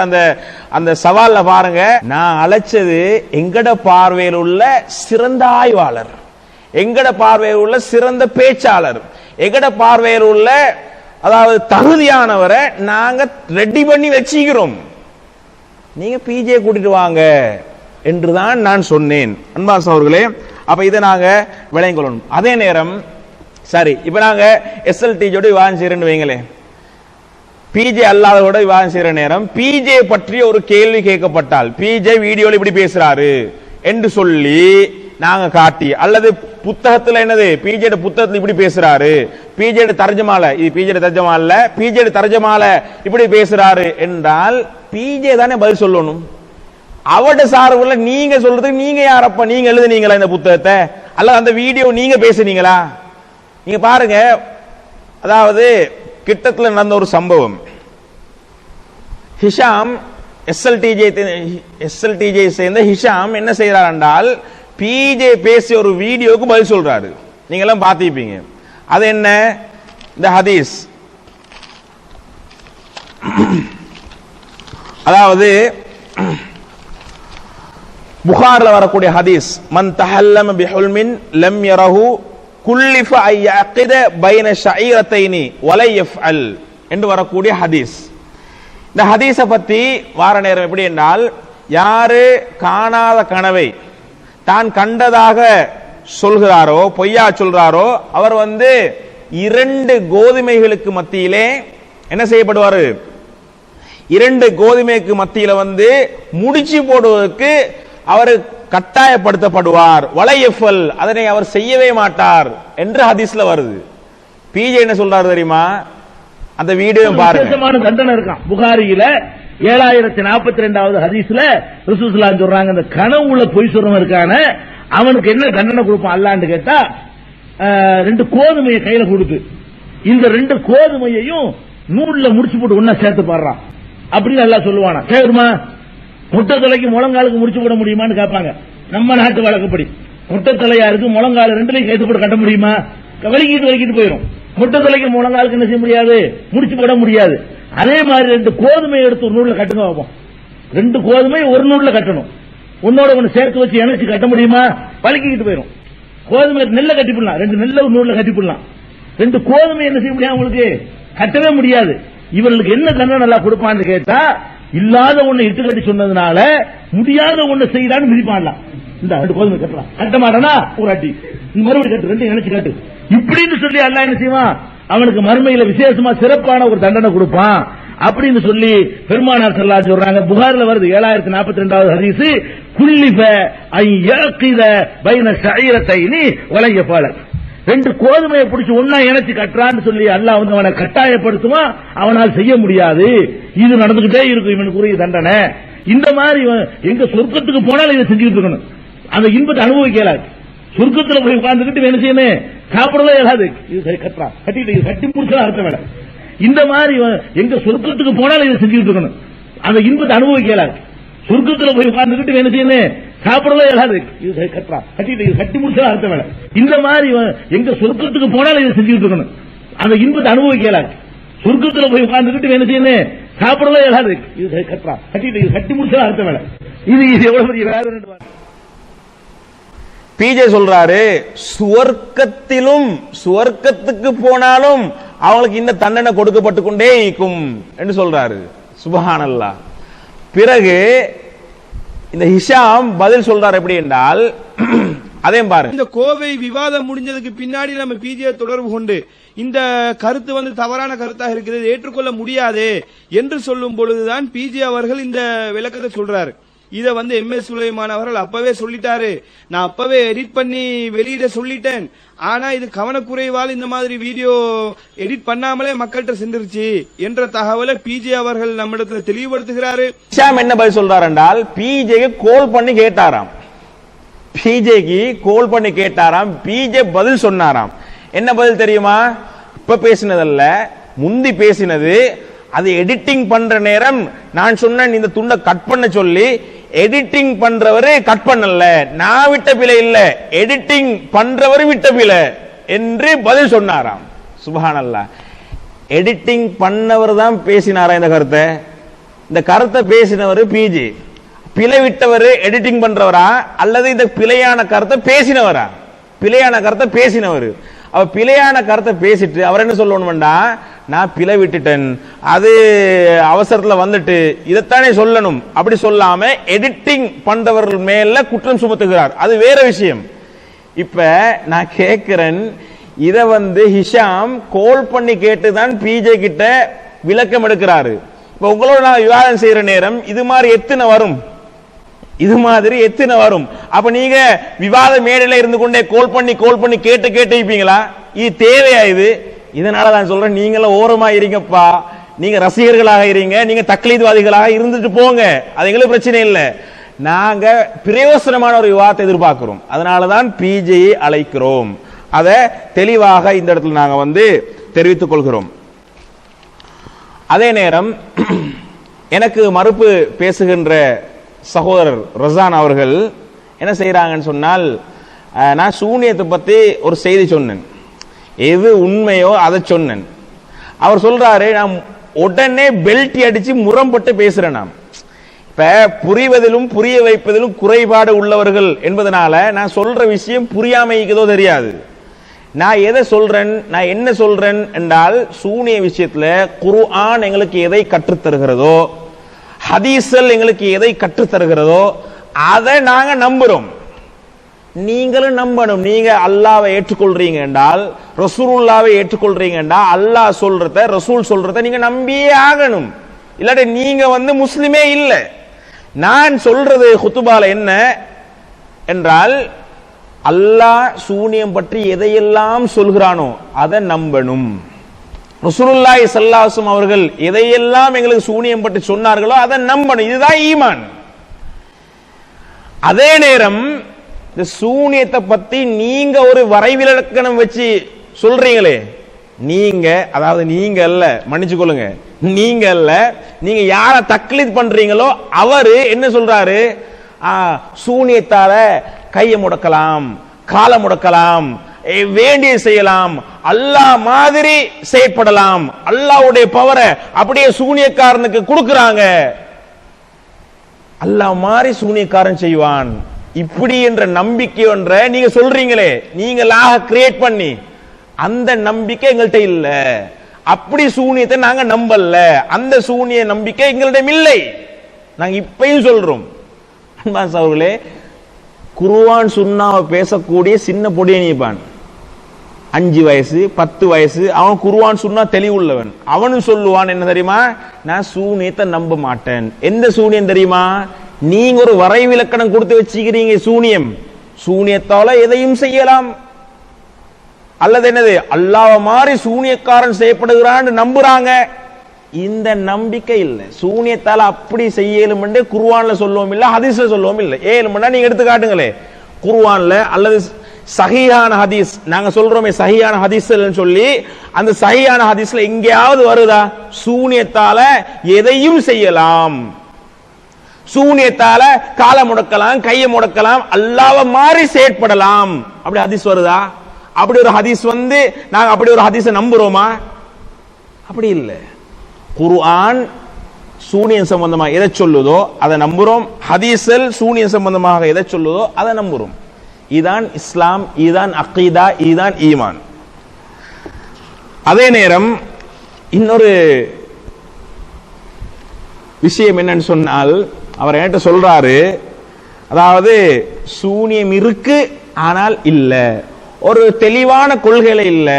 Speaker 2: அந்த சவால்ல பாருங்க, நான் அழைச்சது எங்கட பார்வையில் உள்ள சிறந்த ஆய்வாளர், எங்கட பார்வையில் உள்ள சிறந்த பேச்சாளர், எங்கட பார்வையில் உள்ள அதாவது தகுதியானவரை நாங்க ரெடி பண்ணி வச்சுக்கிறோம், நீங்க பிஜே கூட்டிட்டு வாங்க என்றுதான் நான் சொன்னேன். அன்பாஸ் அவர்களே, அப்ப இதை நாங்க விளங்கிக் கொள்ளணும். அதே நேரம் சரி, இப்ப நாங்க எஸ்எல்டிஜோட விவாதம் செய்யறேன்னு வைங்களேன், பிஜே அல்லாதோட விவாதம் செய்யற நேரம் பிஜே பற்றி ஒரு கேள்வி கேட்கப்பட்டால், பிஜே வீடியோல இப்படி பேசுறாரு என்று சொல்லி நாங்க காட்டி, அல்லது புத்தகத்துல என்னது பிஜே புத்தகத்துல இப்படி பேசுறாரு, பிஜே தர்ஜமால, இது பிஜே தர்ஜமா இல்ல, பிஜே தர்ஜமால இப்படி பேசுறாரு என்றால் பிஜே தானே பதில் சொல்லணும். அவட சார்புல நீங்க சொல்றதுக்கு நீங்க யாரப்பா? நீங்க எழுதுனீங்களா இந்த புத்தகத்தை, அல்ல அந்த வீடியோ நீங்க பேசுனீங்களா? நீங்க பாருங்க, அதாவது கிட்டத்தில் நடந்த ஒரு சம்பவம். ஹிஷாம் எஸ்எல்டிஜே சேர்ந்த ஹிஷாம் என்ன செய்யறார் என்றால், பிஜே பேசிய ஒரு வீடியோக்கு பதில் சொல்றாரு. நீங்க எல்லாம் பார்த்திருப்பீங்க. அது என்ன? இந்த ஹதீஸ், அதாவது புகார்ல வரக்கூடிய ஹதீஸ், மன் தஹல்லம பிஹுல்மின் லம் யரஹு குல்லிஃப அய்யஅகித பைன ஷஈரத்தைனி வலை யஃஅல் என்று வரக்கூடிய ஹதீஸ். இந்த ஹதீஸை பத்தி வார நேரம் எப்படி என்றால், யாரு காணாத கனவை தான் கண்டதாக சொல்கிறாரோ பொய்யா சொல்றாரோ அவர் வந்து 2 கோதுமைகளுக்கு மத்தியிலே என்ன செய்யப்படுவாரு? 2 கோதுமைக்கு மத்தியில வந்து முடிச்சு போடுவதற்கு அவர் கட்டாயப்படுத்தப்படுவார். வலையஃபல், அதனை அவர் செய்யவே மாட்டார் என்று ஹதீஸ்ல வருது. பிஜே என்ன சொல்றாரு தெரியுமா? அந்த வீடியோ பாருங்க.
Speaker 8: தண்டனை இருக்கான் புகாரியில 7042வது ஹதீஸ்ல ரசூலுல்லாஹ் சொல்றாங்க, இந்த கனவுல பொய் சொல்றவன் இருக்கான அவனுக்கு என்ன தண்டனை கொடுப்பான் அல்லாஹ்னு கேட்டா, 2 கோதுமையை கையில கொடுத்து இந்த 2 கோதுமையையும் நூல்ல முடிச்சு போட்டு ஒன்னா சேர்த்து பாடுறான் அப்படின்னு அல்லாஹ் சொல்லுவானா? கேக்குமா? முட்டை தலைக்கு முழங்காலுக்கு முடிச்சு போட முடியுமான்னு கேட்பாங்க. நம்ம நாட்டு வழக்கப்படி முட்டை தலையா இருக்கு, முழங்கால 2லையும் கைத்து போட்டு கட்ட முடியுமா? வலிக்கிட்டு போயிடும். முட்டை தலைக்கு முழங்காலுக்கு என்ன செய்ய முடியாது? முடிச்சு போட முடியாது. அதே மாதிரி 2 கோதுமை எடுத்து ஒரு நூல்ல கட்டுங்க பார்ப்போம். 2 கோதுமை ஒரு நூல்ல கட்டணும். உன்னோட ஒண்ணு சேர்த்து வச்சு இணைச்சு கட்ட முடியுமா? வலிக்கிட்டு போயிடும். கோதுமை நெல்ல கட்டிப்பிடலாம், 2 நெல்ல ஒரு நூல்ல கட்டிப்பிடலாம். 2 கோதுமை என்ன செய்ய முடியாது? உங்களுக்கு கட்டவே முடியாது. இவர்களுக்கு என்ன தண்டனை நல்லா கொடுப்பான்னு கேட்டா, இல்லாத ஒண்ணு இட்டு கட்டி சொன்னதுனால முடியாத ஒண்ணு செய்யலான்னு மிதிப்பாடலாம். இந்த 2 கோதுமை கட்டலாம், கட்ட மாட்டானா ஒரு அடி, மறுபடியும் கட்டு, 2 இணைச்சு கட்டு இப்படின்னு சொல்லி அல்லாஹ் என்ன செய்வான்? அவனுக்கு மறுமையில விசேஷமா சிறப்பான ஒரு தண்டனை கொடுப்பான் அப்படின்னு சொல்லி பெருமானார் ஸல்லல்லாஹு அலைஹி சொல்றாங்க. புகாரில வருது 7042வது ஹதீஸ், குல்லிஃப ஐ யக்ஸித பைன ஷஈரத்தைனி வலை யஃபால. 2 கோதுமையை பிடிச்சு ஒன்னா இணைச்சு கட்டுறான்னு சொல்லி அல்லாஹ் வந்து அவனை கட்டாயப்படுத்துவான். அவனால் செய்ய முடியாது. இது நடந்துகிட்டே இருக்கும் இவனுக்குரிய தண்டனை. இந்த மாதிரி எங்க சொர்க்கத்துக்கு போனாலும் இதை செஞ்சுட்டு இருக்கணும். அந்த இன்பத்தை அனுபவிக்கலாது. சொர்க்கத்துல போய் உட்கார்ந்துக்கிட்டு என்ன செய்யணும்? சாப்பிடவே இயலாது. இது கட்டுறான், கட்டிட்டு கட்டி முடிச்சா அர்த்தம் வேலை. இந்த மாதிரி எங்க சொர்க்கத்துக்கு போனாலும் இதை செஞ்சுட்டு இருக்கணும். அந்த இன்பத்தை அனுபவிக்கலாது. சொர்க்கத்துல போய் உட்கார்ந்துக்கிட்டு என்ன செய்யணும்? சாப்பிடவே இயலாது. இது கட்டுறான், கட்டிட்டு கட்டி முடிச்சா அர்த்தம் வேலை. இந்த மாதிரி எங்க சொர்க்கத்துக்கு போனாலும் இதை செஞ்சுட்டு இருக்கணும். அந்த இன்பத்தை அனுபவிக்கலாது. சொர்க்கத்துல போய் உட்கார்ந்துக்கிட்டு என்ன செய்யணும்? சாப்பிடவே இயலாது. இது கட்டுறான், கட்டிட்டு கட்டி முடிச்சா அர்த்தம் வேலை. இது எவ்வளவு பெரிய வேலை.
Speaker 2: பிஜே சொல்றாரு, சுவர்க்கத்துக்கு போனாலும் அவங்களுக்கு இந்த தண்டனை கொடுக்கப்பட்டு கொண்டே இருக்கும் என்று சொல்றாரு. சுப்ஹானல்லாஹ். பிறகு இந்த ஹிஷாம் பதில் சொல்றார் எப்படி என்றால், அதே பாருங்க.
Speaker 9: இந்த கோவை விவாதம் முடிஞ்சதுக்கு பின்னாடி நம்ம பிஜே தொடர்பு கொண்டு இந்த கருத்து வந்து தவறான கருத்தாக இருக்கிறது, ஏற்றுக்கொள்ள முடியாது என்று சொல்லும் பொழுதுதான் பிஜே அவர்கள் இந்த விளக்கத்தை சொல்றாரு. இத வந்து MS சுலைமான் அவர்கள் அப்பவே சொல்லிட்டாரு, நான் அப்பவே எடிட் பண்ணி வெளியிட சொல்லிட்டேன், ஆனா இது கவனக்குறைவால் இந்த மாதிரி வீடியோ எடிட் பண்ணாமலே மக்கள்கிட்ட சென்றுருச்சு என்ற தகவலை பிஜே அவர்கள் நம்மிடத்துல தெளிவுபடுத்துகிறாரு.
Speaker 2: ஹிஷாம் என்ன பதில் சொல்றார் என்றால், பிஜேக்கு கோல் பண்ணி கேட்டாராம். பிஜேக்கு கோல் பண்ணி கேட்டாராம். பிஜே பதில் சொன்னாராம். என்ன பதில் தெரியுமா? இப்ப பேசினதல்ல, முந்தி பேசினது. அது எடிட்டிங் பண்ற நேரம் நான் சொன்னேன் இந்த துண்டை கட் பண்ண சொல்லி, எடிட்டிங் பண்றவரு கட் பண்ணல, நான் விட்ட பிழை இல்ல, எடிட்டிங் பண்றவரு விட்ட பிழை என்று பதில் சொன்னாராம். சுப்ஹானல்லாஹ். எடிட்டிங் பண்ணவர் தான் பேசினாரா இந்த கருத்தை? இந்த கருத்தை பேசினவர் பிஜே. பிழை விட்டவர் எடிட்டிங் பண்றவரா அல்லது இந்த பிழையான கருத்தை பேசினவரா? பிழையான கருத்தை பேசினவர். அவ பிழையான கருத்தை பேசிட்டு அவர் என்ன சொல்லணும்டா, நான் பிழை விட்டுட்டேன், அது அவசரத்துல வந்துட்டு இதைத்தானே சொல்லணும். அப்படி சொல்லாம எடிட்டிங் பண்றவர்கள் மேல குற்றம் சுமத்துகிறார். அது வேற விஷயம். இப்ப நான் கேட்கிறேன், இத வந்து ஹிஷாம் கோல் பண்ணி கேட்டுதான் பிஜே கிட்ட விளக்கம் எடுக்கிறாரு. இப்ப உங்களோட நான் விவாதம் செய்யற நேரம் இது மாதிரி எத்தனை வரும்? இது மாதிரி எத்தனை வரும்? அப்ப நீங்க விவாத மேடையில இருந்து கொண்டே கோல் பண்ணி கேட்டு இருப்பீங்களா? இது தேவையா இது? இதனால நான் சொல்றேன், நீங்களும் ஓரமா இருங்கப்பா, நீங்க ரசிகர்களாக இருங்க, நீங்க தக்லீத்வாதிகளாக இருந்துட்டு போங்க, அது எங்களுக்கு பிரச்சனை இல்லை. நாங்க பிரயோசனமான ஒரு விவாதத்தை எதிர்பார்க்கிறோம். அதனாலதான் பிஜேயை அழைக்கிறோம். அதை தெளிவாக இந்த இடத்துல நாங்க வந்து தெரிவித்துக் கொள்கிறோம். அதே நேரம் எனக்கு மறுப்பு பேசுகின்ற சகோதரர் ரசான் அவர்கள் என்ன செய்யறாங்கன்னு சொன்னால், நான் சூனியத்தை பத்தி ஒரு செய்தி சொன்னேன், எது உண்மையோ அதை சொன்னேன். அவர் சொல்றாரு, நான் உடனே பெல்ட் அடிச்சு முரம்பட்டு பேசுறேன். நான் இப்ப புரிவதிலும் புரிய வைப்பதிலும் குறைபாடு உள்ளவர்கள் என்பதனால நான் சொல்ற விஷயம் புரியாமைக்குதோ தெரியாது. நான் எதை சொல்றேன், நான் என்ன சொல்றேன் என்றால், சூனிய விஷயத்துல குர்ஆன் எங்களுக்கு எதை கற்றுத்தருகிறதோ, ஹதீஸ்கள் எங்களுக்கு எதை கற்றுத்தருகிறதோ அதை நாங்க நம்புறோம். நீங்களும் நம்பணும். நீங்க அல்லாவை ஏற்றுக்கொள்றீங்க என்றால், ரசூலுல்லாவை ஏற்றுக்கொள்றீங்க என்றால், அல்லாஹ் சொல்றத ரசூல் சொல்றத நீங்க நம்பியே ஆகணும். இல்லாட்டி நீங்க முஸ்லிமே இல்ல. நான் சொல்றது குத்துபால என்ன என்றால், அல்லாஹ் சூனியம் பற்றி எதையெல்லாம் சொல்கிறானோ அதை நம்பணும். ரசூலுல்லாஹி ஸல்லல்லாஹு அலைஹி வஸல்லம் அவர்கள் எதையெல்லாம் எங்களுக்கு சூனியம் பற்றி சொன்னார்களோ அதை நம்பணும். இதுதான் ஈமான். அதே நேரம் இந்த சூனியத்தை பத்தி நீங்க ஒரு வரைவிலக்கணம் வச்சு சொல்றீங்களே, நீங்க, அதாவது நீங்க அல்ல, மன்னிச்சுக்கொள்ளுங்க, நீங்க அல்ல, நீங்க யார தக்லீத் பண்றீங்களோ அவரு என்ன சொல்றாரு, சூனியத்தால கையை முடக்கலாம், காலை முடக்கலாம், வேண்டிய செய்யலாம், அல்லாஹ் மாதிரி செயற்படலாம், அல்லாஹ்வுடைய பவரை அப்படியே சூனியக்காரனுக்கு கொடுக்கறாங்க, அல்லாஹ் மாதிரி சூனியக்காரன் செய்வான், இப்படி என்ற நம்பிக்கை ஒன்ற நீங்க சொல்றீங்களே, நீங்களாக கிரியேட் பண்ணி, அந்த நம்பிக்கை எங்கள்கிட்ட இல்ல. அப்படி சூனியத்தை நாங்க நம்பல, அந்த சூனிய நம்பிக்கை எங்களிடம் இல்லை. நாங்க இப்பயும் சொல்றோம். அவர்களே, குர்ஆன் சுன்னாவை பேசக்கூடிய சின்ன பொடியை நீப்பான், 5 வயசு 10 வயசு, அவன் குர்ஆன் சுன்னா தெளிவுள்ளவன். அவனும் சொல்லுவான் என்ன தெரியுமா, நான் சூனியத்தை நம்ப மாட்டேன். எந்த சூனியம் தெரியுமா, நீங்க ஒரு வரைவிலக்கணம் கொடுத்து வச்சுக்கிறீங்க, சூனியம், சூனியத்தால எதையும் செய்யலாம், அல்லது என்னது அல்லாஹ் மாதிரி சூனியக்காரன் செய்யப்படுகிறான்னு நம்புறாங்க. இந்த நம்பிக்கை இல்லை. சூனியத்தால அப்படி செய்யலும் என்று குர்ஆன்ல சொல்லவும் இல்லை, ஹதீஸ்ல சொல்லவும் இல்லை. ஏழுமண்டா நீங்க எடுத்து காட்டுங்களே, குர்ஆன்ல அல்லது சஹீஹான ஹதீஸ், நாங்க சொல்றோமே சஹீஹான ஹதீஸ் சொல்லி, அந்த சஹீஹான ஹதீஸ்ல எங்கேயாவது வருதா சூனியத்தால எதையும் செய்யலாம், சூனியத்தால காலை முடக்கலாம், கையை முடக்கலாம், அல்லாஹ் மாதிரி செயற்படலாம், அப்படி ஹதீஸ் வருதா? அப்படி ஒரு ஹதீஸ் நாங்க அப்படி ஒரு ஹதீஸை நம்புறோமா? அப்படி இல்லை. குர்ஆன் சூனியம் சம்பந்தமாக எதை சொல்லுதோ அதை நம்புறோம், ஹதீஸில் சூனியம் சம்பந்தமாக எதை சொல்லுதோ அதை நம்புறோம். இதுதான் இஸ்லாம், இதுதான் அகீதா, இதுதான் ஈமான். அதே நேரம் இன்னொரு விஷயம் என்னன்னு சொன்னால், அவர் என்கிட்ட சொல்றாரு, அதாவது சூனியம் இருக்கு ஆனால் இல்ல, ஒரு தெளிவான கொள்கையில இல்ல,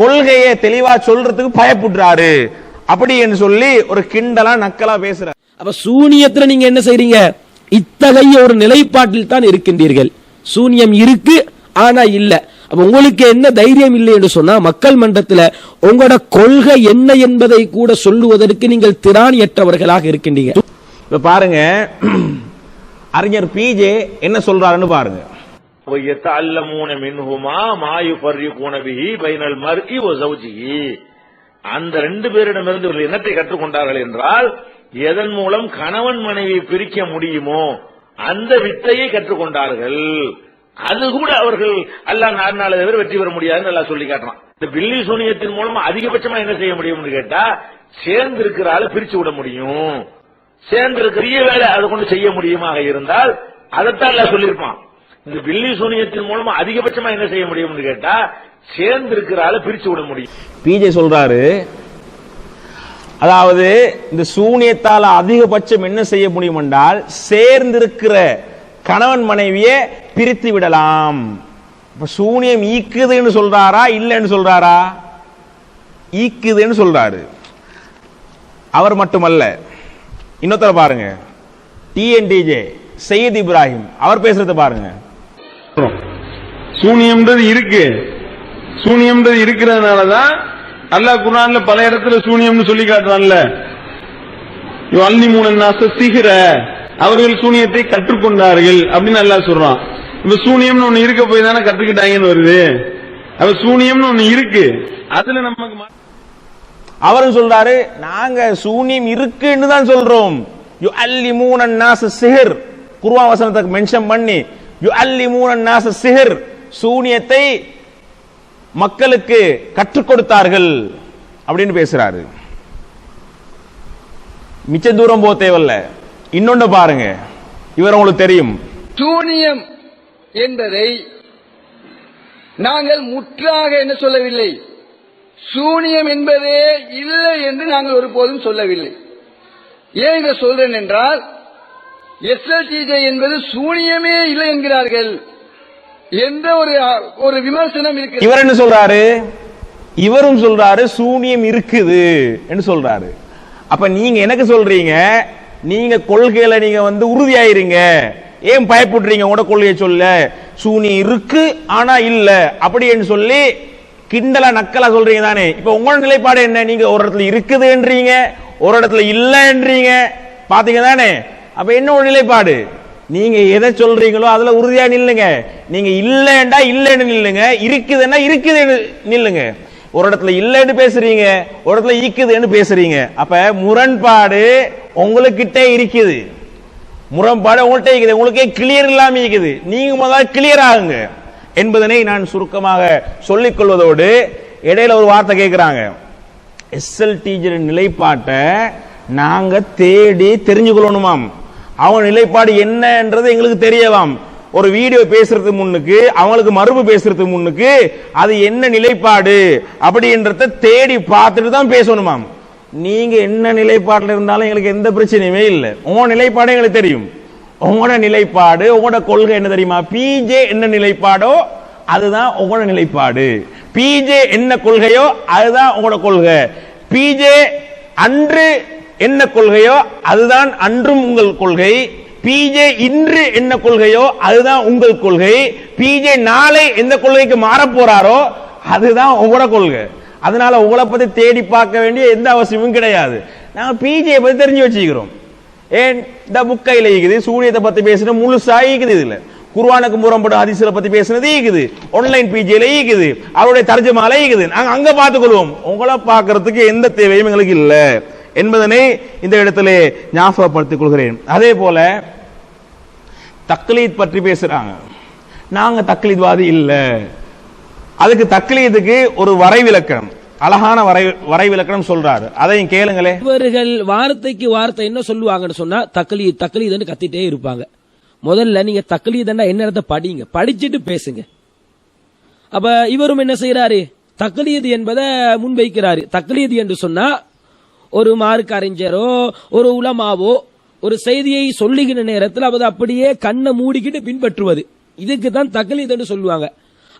Speaker 2: கொள்கையை தெளிவா சொல்றதுக்கு பயப்படுறாரு, அப்படி என்று சொல்லி ஒரு கிண்டலா நக்கலா பேசுறாரு.
Speaker 3: அப்ப சூனியத்துல நீங்க என்ன செய்றீங்க, இத்தகைய ஒரு நிலைப்பாட்டில் தான் இருக்கின்றீர்கள். சூனியம் இருக்கு ஆனா இல்ல. அப்ப உங்களுக்கு என்ன தைரியம் இல்லை என்று சொன்னா, மக்கள் மன்றத்தில் உங்களோட கொள்கை என்ன என்பதை கூட சொல்லுவதற்கு நீங்கள் திராணியற்றவர்களாக இருக்கின்றீங்க.
Speaker 2: இப்ப பாருங்க, அறிஞர் பிஜே என்ன சொல்றாருன்னு பாருங்க.
Speaker 8: அந்த 2 பேரிடமிருந்து என்னத்தை கற்றுக்கொண்டார்கள் என்றால், எதன் மூலம் கணவன் மனைவியை பிரிக்க முடியுமோ அந்த வித்தையை கற்றுக்கொண்டார்கள். அது கூட அவர்கள் அல்லாஹ் நாடினால தவிர வெற்றி பெற முடியாதுன்னு எல்லாம் சொல்லி காட்டுறான். இந்த பில்லி சூனியத்தின் மூலமா அதிகபட்சமா என்ன செய்ய முடியும்னு கேட்டா, சேர்ந்து இருக்கிற ஆளை பிரிச்சு விட முடியும், சேர்ந்து இருக்கிற வேலை அதை கொண்டு செய்ய முடியுமாக இருந்தால் அதைத்தான் எல்லாம் சொல்லியிருப்பான். இந்த பில்லி சூனியத்தின் மூலமா அதிகபட்சமா என்ன செய்ய முடியும்னு கேட்டா, சேர்ந்து இருக்கிற ஆளை பிரிச்சு விட முடியும்.
Speaker 2: பிஜே சொல்றாரு, அதாவது இந்த சூனியத்தால அதிகபட்சம் என்ன செய்ய முடியும் என்றால், சேர்ந்திருக்கிற கணவன் மனைவியை பிரித்து விடலாம். சூனியம் ஈக்குதுன்னு சொல்றாரா இல்லைன்னு சொல்றாரா? ஈக்குதுன்னு சொல்றாரு. அவர் மட்டுமல்ல, இன்னொருத்தர பாருங்க, டிஎன்டிஜே சையத் இப்ராஹிம், அவர் பேசுறத பாருங்க.
Speaker 10: சூனியம்ன்றது இருக்கு, சூனியம்ன்றது இருக்கிறதுனாலதான் அல்லாஹ் குர்ஆன்ல பல இடத்துல சூனியம்னு சொல்லி காட்டுறான்ல. சிஹ்ர, அவர்கள் சூனியத்தை கற்றுக்கொண்டார்கள் அப்படின்னு அல்லாஹ் சொல்றான். இப்ப சூனியம்னு ஒண்ணு இருக்க போய் தானே கற்றுக்கிட்டாங்கன்னு வருது. அப்ப சூனியம்னு ஒண்ணு இருக்கு, அதுல நமக்கு
Speaker 2: அவரும் சொல்றாரு, நாங்க சூனியம் இருக்குன்னு தான் சொல்றோம். யுஅல்லிமூன அன்னாஸ சிஹ்ர், குர்ஆன் வசனத்தை மென்ஷன் பண்ணி யுஅல்லிமூன அன்னாஸ சிஹ்ர், சூனியத்தை மக்களுக்கு கற்றுக் கொடுத்தார்கள் அப்படின்னு பேசுறாரு. மிச்ச தூரம் போக தேவையில்ல, இன்னொன்னு பாருங்க, இவர் உங்களுக்கு தெரியும்.
Speaker 11: சூனியம் என்பதை நாங்கள் முற்றாக என்ன சொல்லவில்லை, சூனியம் என்பதே இல்லை என்று நாங்கள் ஒருபோதும் சொல்லவில்லை. ஏன் இதை சொல்றேன் என்றால், எஸ்எல்டிஜே என்பது சூனியமே இல்லை என்கிறார்கள். என்ற ஒரு விமர்சனம் இருக்கு.
Speaker 2: இவர் என்ன சொல்றாரு? இவரும் சொல்றாரு சூனியம் இருக்குது என்று சொல்றாரு. அப்ப நீங்க எனக்கு சொல்றீங்க, நீங்க கொள்கையில நீங்க உறுதியாயிருங்க, ஏன் பயப்படுறீங்க? உங்களோட கொள்கையை சொல்ல சூனியம் இருக்கு ஆனா இல்ல அப்படின்னு சொல்லி கிண்டலா நக்கலா சொல்றீங்க தானே. இப்ப உங்களோட நிலைப்பாடு என்ன? நீங்க ஒரு இடத்துல இருக்குதுன்றீங்க, ஒரு இடத்துல இல்லன்றீங்க, பாத்தீங்க தானே. அப்ப என்ன ஒரு நிலைப்பாடு? நீங்க எதை சொல்றீங்களோ அதுல உறுதியா நில்லுங்க. நீங்க இல்லண்டா இல்லன்னு நில்லுங்க, இருக்குதுன்னா இருக்குதுன்னு நில்லுங்க. ஒரு இடத்துல இல்லன்னு பேசுறீங்க, ஒரு இடத்துல இருக்குதுன்னு பேசுறீங்க. அப்ப முரண்பாடு உங்களுக்கிட்ட இருக்குது, முரண்பாடு உங்கள்கிட்ட இருக்குது, உங்களுக்கே கிளியர் இல்லாம இருக்குது. நீங்க முதல்ல கிளியர் ஆகுங்க என்பதனை நான் சுருக்கமாக சொல்லிக் கொள்வதோடு, இடையில ஒரு வார்த்தை கேட்கிறாங்க, எஸ்எல்டிஜி நிலைப்பாட்டை நாங்க தேடி தெரிஞ்சுக்கொள்ளணுமாம். அவங்க நிலைப்பாடு என்னன்றது எங்களுக்கு தெரியவாம். ஒரு வீடியோ பேசுறதுக்கு முன்னுக்கு, அவங்களுக்கு மறுப்பு பேசுறதுக்கு முன்னுக்கு அது என்ன நிலைப்பாடு அப்படின்றத தேடி பார்த்துட்டு தான் பேசணுமாம். நீங்க என்ன நிலைப்பாட்டில் இருந்தாலும் எங்களுக்கு எந்த பிரச்சனையுமே இல்லை. உங்க நிலைப்பாடு எங்களுக்கு தெரியும். உங்களோட நிலைப்பாடு, உங்களோட கொள்கை என்ன தெரியுமா? பிஜே என்ன நிலைப்பாடோ அதுதான் உங்களோட நிலைப்பாடு. பிஜே என்ன கொள்கையோ அதுதான் உங்களோட கொள்கை. பிஜே அன்று என்ன கொள்கையோ அதுதான் அன்றும் உங்கள் கொள்கை. பிஜே இன்று என்ன கொள்கையோ அதுதான் உங்கள் கொள்கை. பிஜே நாளை எந்த கொள்கைக்கு மாற போறாரோ அதுதான் உங்களோட கொள்கை. அதனால உங்களை பத்தி தேடி பார்க்க வேண்டிய எந்த அவசியமும் கிடையாது. நாங்க பிஜே பத்தி தெரிஞ்சு வச்சுக்கிறோம். ஏன் இந்த புக்கையில இருக்குது, சூரியத்தை பத்தி பேசுறது முழுசா இருக்குது, இதுல குர்ஆனுக்கு முரண்படும் ஹதீஸ்ல பத்தி பேசுறது இருக்குது, ஆன்லைன் பிஜேல இருக்குது, அவருடைய தர்ஜமால இருக்குது. நாங்க அங்க பார்த்துக்கொள்வோம். உங்களை பார்க்கறதுக்கு எந்த தேவையும் எங்களுக்கு இல்ல என்பதனை இந்த இடத்துல ஞாபகப்படுத்திக் கொள்கிறேன். அதே போல தக்லீத் பற்றி பேசுறாங்க. நாங்க தக்லீத்வாதி இல்ல. அதுக்கு தக்லீதுக்கு ஒரு வரைவிலக்கணம், அழகான வரைவிலக்கணம் சொல்றாரு. அதையும் கேளுங்களே.
Speaker 3: இவர்கள் வார்த்தைக்கு வார்த்தை என்ன சொல்லுவாங்கன்னு சொன்னா தக்லீத் தக்லீத்னு கத்திட்டே இருப்பாங்க. முதல்ல நீங்க தக்லீத்னா என்னத்தை படிங்க, படிச்சுட்டு பேசுங்க. அப்ப இவரும் என்ன செய்யறாரு? தக்லீத் என்பதை முன்வைக்கிறாரு. தக்லீத் என்று சொன்னா ஒரு மார்க்க அறிஞரோ ஒரு உலமாவோ ஒரு செய்தியை சொல்லுகிற நேரத்தில் அது அப்படியே கண்ணை மூடிக்கிட்டு பின்பற்றுவது, இதுக்கு தான் தக்லீத் என்று சொல்லுவாங்க.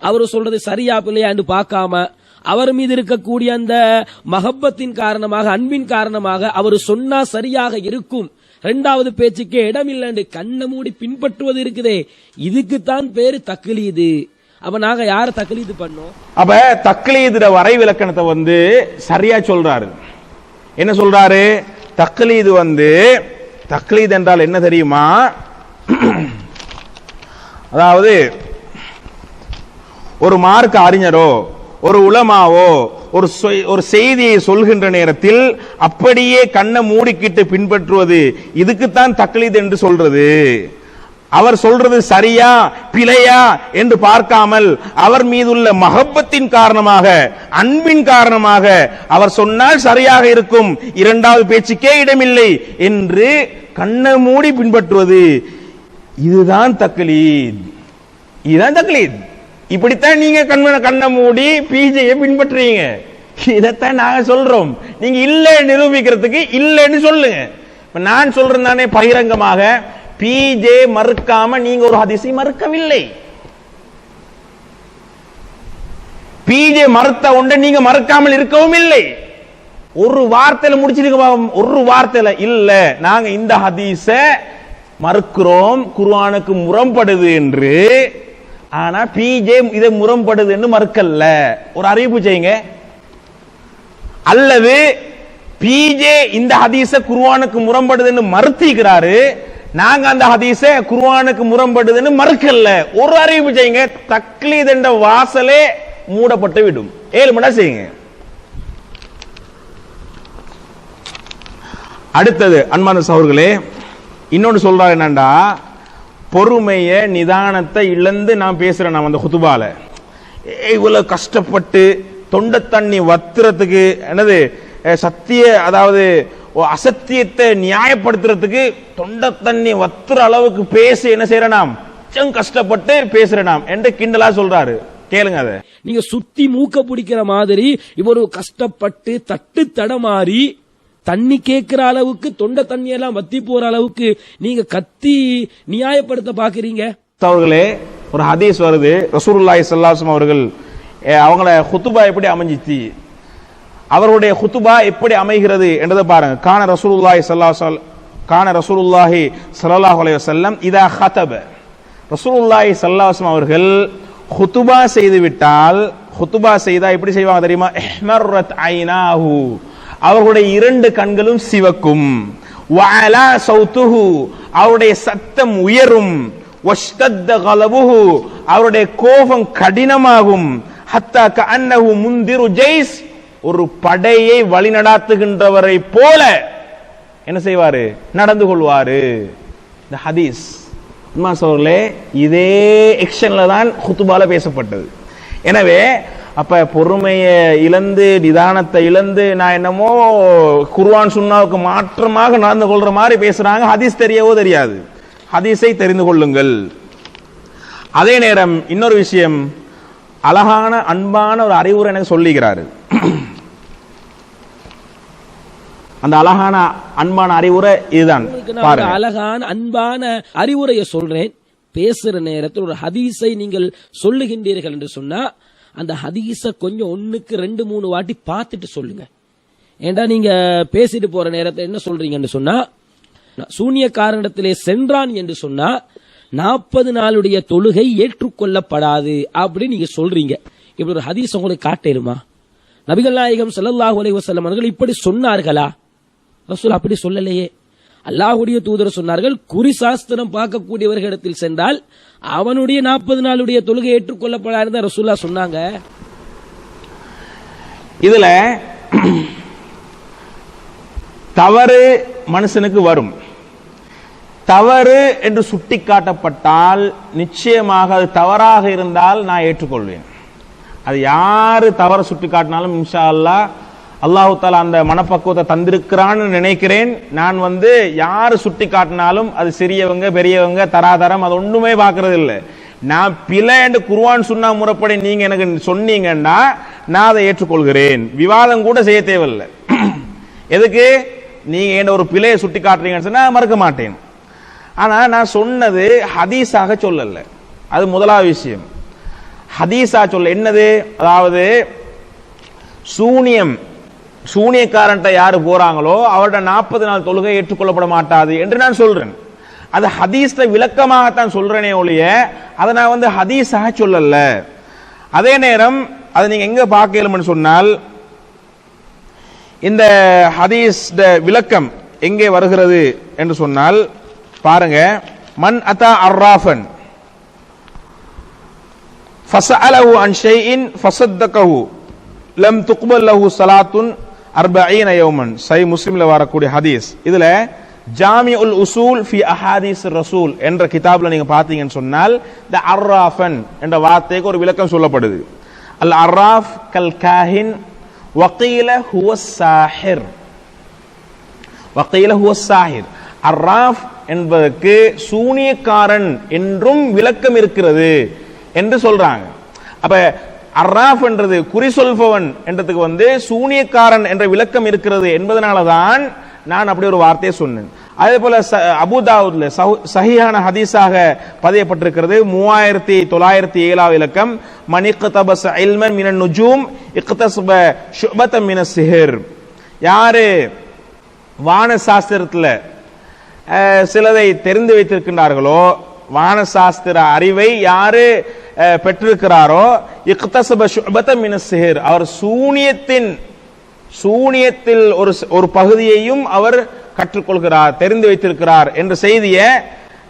Speaker 3: அவர் சொல்றது சரியா பிள்ளையாண்டு பார்க்காம அவர் மீது இருக்கக்கூடிய அந்த மஹப்பத்தின் காரணமாக, அன்பின் காரணமாக அவர் சொன்னா சரியாக இருக்கும், இரண்டாவது பேச்சுக்கே இடமில்லை கண்ணை மூடி பின்பற்றுவது இருக்குதே, இதுக்குத்தான் பேரு தக்லீது. அப்ப நாங்க யார தக்லீது பண்ணோம்?
Speaker 2: அப்ப தக்லீதுட வரைவிலக்கணத்தை சரியா சொல்றாரு. என்ன சொல்றாரு? தக்லீது தக்லீத் என்றால் என்ன தெரியுமா? அதாவது ஒரு மார்க்க அறிஞரோ ஒரு உலமாவோ ஒரு செய்தியை சொல்கின்ற நேரத்தில் அப்படியே கண்ணை மூடிக்கிட்டு பின்பற்றுவது, இதுக்குத்தான் தக்லீத் என்று சொல்றது. அவர் சொல்றது சரியா பிழையா என்று பார்க்காமல் அவர் மீதுள்ள மஹப்பத்தின் காரணமாக, அன்பின் காரணமாக அவர் சொன்னால் சரியாக இருக்கும், இரண்டாவது பேச்சுக்கே இடமில்லை என்று கண்ணை மூடி பின்பற்றுவது, இதுதான் தக்லீத். இதுதான் தக்லீத். இப்படித்தான் நீங்க கண்ணை மூடி பிஜேயை பின்பற்றுறீங்க. இதைத்தான் நாங்க சொல்றோம். நீங்க இல்ல நிரூபிக்கிறதுக்கு இல்லன்னு சொல்லுங்க. நான் சொல்றேன் தானே பகிரங்கமாக, பிஜே மறுக்காம நீங்க ஒரு ஹதீஸை மறுக்கவில்லை. பிஜே மறுத்த ஒன்றை நீங்க மறுக்காமல் இருக்கவும் இல்லை. ஒரு வார்த்தையில முடிச்சிருக்க, ஒரு வார்த்தையில இல்ல நாங்க இந்த ஹதீஸ மறுக்கிறோம், குர்ஆனுக்கு முரண்படுது என்று. ஆனா பிஜே இதை முரண்படுது என்று மறுக்கல்ல. ஒரு அறிவிப்பு செய்யுங்க. அல்லது பிஜே இந்த ஹதீஸ குர்ஆனுக்கு முரண்படுது என்று மறுத்திக்கிறாரு, நாங்க அந்த ஹதீஸ குர்ஆனுக்கு முரண்படுதுன்னு மறுக்கல்ல. ஒரு அறிவிப்பு செய்யுங்க. தக்லீத் என்ற வாசலே மூடப்பட்டு விடும். 7 மணி நேரம் செய்யுங்க. அடுத்தது அன்பான சகோதரர்களே, இன்னொன்று சொல்றாரு என்னண்டா, பொறுமைய நிதானத்தை இழந்து நான் பேசுறேன். நான் அந்த குதுபால இவ்வளவு கஷ்டப்பட்டு தொண்டை தண்ணி வத்துறதுக்கு என்னது சத்திய, அதாவது அசத்தியத்தை நியாயப்படுத்துறதுக்கு தொண்டை தண்ணி வத்துற அளவுக்கு பேசி என்ன செய்யற நாம் கஷ்டப்பட்டு பேசுற நாம் என்று கிண்டலா சொல்றாரு. கேளுங்க. அதை
Speaker 3: நீங்க சுத்தி மூக்க பிடிக்கிற மாதிரி இவரு கஷ்டப்பட்டு தட்டு தடமாறி தண்ணி கேட்கிற அளவுக்கு தொண்டை தண்ணி எல்லாம் வத்தி போற அளவுக்கு நீங்க கத்தி நியாயப்படுத்த பாக்குறீங்க.
Speaker 2: அவர்களே ஒரு ஹதீஸ் வருது, ரசூலுல்லாஹி ஸல்லல்லாஹு அலைஹி வஸல்லம் அவர்கள் அவங்கள குத்துபா எப்படி அமைஞ்சிச்சு, அவருடைய குத்துபா எப்படி அமைகிறது என்றதை பாருங்க. கான ரசூலுல்லாஹி ஸல்லல்லாஹு அலைஹி வஸல்லம் இதா ஹதப, ரசூலுல்லாஹி ஸல்லல்லாஹு அலைஹி வஸல்லம் அவர்கள் குத்துபா செய்து விட்டால், குத்துபா செய்தா எப்படி செய்வாங்க தெரியுமா? இஹ்மர்ரத் ஐனாஹு, அவர்களுடைய இரண்டு கண்களும் சிவக்கும். வஅலா சௌத்துஹு, அவருடைய சத்தம் உயரும். வஷ்தத்த கலபுஹு, அவருடைய கோபம் கடினமாகும். ஹத்தா கஅன்னஹு முந்திரு ஜைஸ், ஒரு படையை வழிநடாத்துகின்றவரை போல என்ன செய்வாரு? நடந்து கொள்வாரு. இந்த ஹதீஸ் அவர்களே இதே எக்ஷன்ல தான் குத்துபால பேசப்பட்டது. எனவே அப்ப பொறுமையை இழந்து நிதானத்தை இழந்து நான் என்னமோ குர்ஆன் சுன்னாவுக்கு மாற்றமாக நடந்து கொள்ற மாதிரி பேசுறாங்க. ஹதீஸ் தெரியவோ தெரியாது, ஹதீஸை தெரிந்து கொள்ளுங்கள். அதே நேரம் இன்னொரு விஷயம், அழகான அன்பான ஒரு அறிவுரை எனக்கு சொல்லிக்கிறாரு. அந்த அழகான அன்பான அறிவுரை இதுதான்.
Speaker 3: அழகான அன்பான அறிவுரையை சொல்றேன். பேசுற நேரத்தில் ஒரு ஹதீஸை நீங்கள் சொல்லுகின்றீர்கள் என்று சொன்னா அந்த ஹதீஸை கொஞ்சம் 1க்கு 2-3 வாட்டி பார்த்துட்டு சொல்லுங்க. ஏண்டா நீங்க பேசிட்டு போற நேரத்தை என்ன சொல்றீங்கன்னு சொன்னா, சூனியக்காரனிடத்திலே சென்றான் என்று சொன்னா 40 நாளுடைய தொழுகை ஏற்றுக்கொள்ளப்படாது அப்படின்னு நீங்க சொல்றீங்க. இப்படி ஒரு ஹதீஸ் உங்களுக்கு காட்டேருமா? நபிகள் நாயகம் ஸல்லல்லாஹு அலைஹி வஸல்லம் அவர்கள் இப்படி சொன்னார்களா? ரசூல் அப்படி சொல்லலையே. அல்லாஹ்வுடைய தூதர் சொன்னார்கள், குறி சாஸ்திரம் பார்க்கக்கூடியவர்களிடத்தில் சென்றால் அவனுடைய 40 நாளுடைய தொழுகை ஏற்றுக்கொள்ளப்படாது ரசூலுல்லாஹ் சொன்னாங்க.
Speaker 2: இதுல தவறு மனுஷனுக்கு வரும். தவறு என்று சுட்டிக்காட்டப்பட்டால் நிச்சயமாக அது தவறாக இருந்தால் நான் ஏற்றுக்கொள்வேன். அது யாரு தவறு சுட்டிக்காட்டினாலும் இன்ஷா அல்லாஹ் அல்லாஹு தஆலா அந்த மனப்பக்குவத்தை தந்திருக்கிறான்னு நினைக்கிறேன். நான் யாரு சுட்டி காட்டினாலும் அது சிறியவங்க பெரியவங்க தராதரம் அது ஒண்ணுமே பார்க்கறது இல்லை. நான் பிழை என்று குர்ஆன் சுன்னா முறைப்படி நீங்க எனக்கு சொன்னீங்கன்னா நான் அதை ஏற்றுக்கொள்கிறேன். விவாதம் கூட செய்ய தேவையில்லை. எதுக்கு? நீங்க என்ன ஒரு பிழையை சுட்டி காட்டுறீங்கன்னு சொன்னா மறக்க மாட்டேன். ஆனா நான் சொன்னது ஹதீஸாக சொல்லல. அது முதலாவது விஷயம். ஹதீஸா சொல்ல என்னது? அதாவது சூனியக்காரன்ட்ட யாரு போறாங்களோ அவரோட 40 நாள் தொழுகை ஏற்றுக்கொள்ளப்பட மாட்டாது என்று நான் சொல்றேன். அது ஹதீஸ்ல விளக்கமாகத்தான் சொல்றேனே ஒழிய அதை நான் ஹதீஸாக சொல்லல. அதே நேரம் அதை நீங்க எங்க பார்க்கலும்னு சொன்னால் இந்த ஹதீஸ் விளக்கம் எங்கே வருகிறது என்று சொன்னால் பாருங்க. மன் அத்தா அர்ராஃபன் ஃபஸஅலஹு அன் ஷைஇன் ஃபஸத்தகஹு லம் துக்பல் லஹு ஸலாத்துன் 40 யௌமன். சஹீஹ் முஸ்லிம்ல வரக்கூடிய ஹதீஸ். இதுல ஜாமிஉல் உசூல் ஃபி அஹாதீஸ் ரசூல் என்ற கிதாப்ல நீங்க பாத்தீங்கன்னு சொன்னால் த அர்ராஃபன் என்ற வார்த்தைக்கு ஒரு விளக்கம் சொல்லப்படுது. அல் அர்ராஃப் கல் காஹின் வகீல ஹுவ ஸாஹிர். வகீல ஹுவ ஸாஹிர். அர்ராஃப் என்பதற்கு சூனியக்காரன் என்றும் விளக்கம் இருக்கிறது என்று சொல்றாங்க. அப்ப அர்ராஃப் என்றது குறி சொல்பவன் என்றதுக்கு சூனியக்காரன் என்ற விளக்கம் இருக்கிறது என்பதனாலதான் நான் அப்படி ஒரு வார்த்தையை சொன்னேன். அதே போல அபூ தாவூத்ல சஹீஹான ஹதீஸாக பதியப்பட்டிருக்கிறது 3907 இலக்கம். மன் இக்தபஸ இல்மன் மினன் நுஜூம் இக்தஸப ஷுபத்தன் மினஸ் சிஹர். யாரு வான சாஸ்திரத்துல சிலதை தெரிந்து வைத்திருக்கின்றார்களோ, வான சாஸ்திர அறிவை யாரு பெற்றிருக்கிறாரோ இக்தஸப ஷுபத்தன் மினஸ் சிஹர், அவர் சூனியத்தில் ஒரு பகுதியையும் அவர் கற்றுக்கொள்கிறார், தெரிந்து வைத்திருக்கிறார் என்ற செய்தியை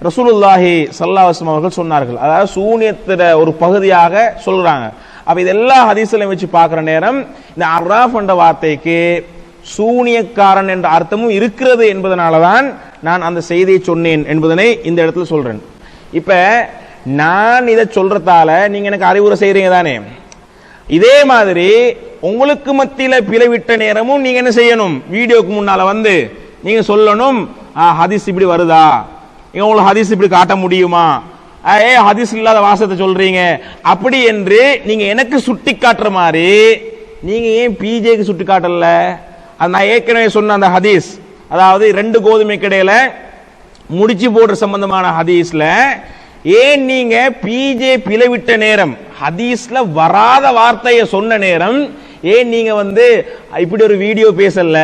Speaker 2: ரசூலுல்லாஹி ஸல்லல்லாஹு அலைஹி வஸல்லம் அவர்கள் சொன்னார்கள். அதாவது சூனியத்தில ஒரு பகுதியாக சொல்றாங்க. அப்ப இதெல்லாம் ஹதீஸ்ல வச்சு பார்க்கிற நேரம் இந்த அர்ராஃப் என்ற வார்த்தைக்கு சூனியக்காரன் என்ற அர்த்தமும் இருக்கிறது என்பதனாலதான் நான் அந்த செய்தியை சொன்னேன் என்பதனை இந்த இடத்துல சொல்றேன். இப்ப நான் இதை சொல்றதால நீங்க எனக்கு அறிவுரை செய்றீங்க தானே? இதே மாதிரி உங்களுக்கு மத்தியில பிழைவிட்ட நேரமும் நீங்க என்ன செய்யணும்? வீடியோக்கு முன்னால நீங்க சொல்லணும், ஹதீஸ் இப்படி வருதா, உங்களுக்கு ஹதீஸ் இப்படி காட்ட முடியுமா, ஹதீஸ் இல்லாத வாசத்தை சொல்றீங்க அப்படி என்று நீங்க எனக்கு சுட்டி காட்டுற மாதிரி நீங்க ஏன் பிஜேக்கு சுட்டி காட்டல? அது நான் ஏற்கனவே சொன்ன அந்த ஹதீஸ், அதாவது 2 கோதுமை கிடையில முடிச்சு போடுற சம்பந்தமான ஹதீஸ்ல ஏன் நீங்க பிஜே பிளவிட்ட நேரம், ஹதீஸ்ல வராத வார்த்தையை சொன்ன நேரம், ஏன் நீங்க இப்படி ஒரு வீடியோ பேசல,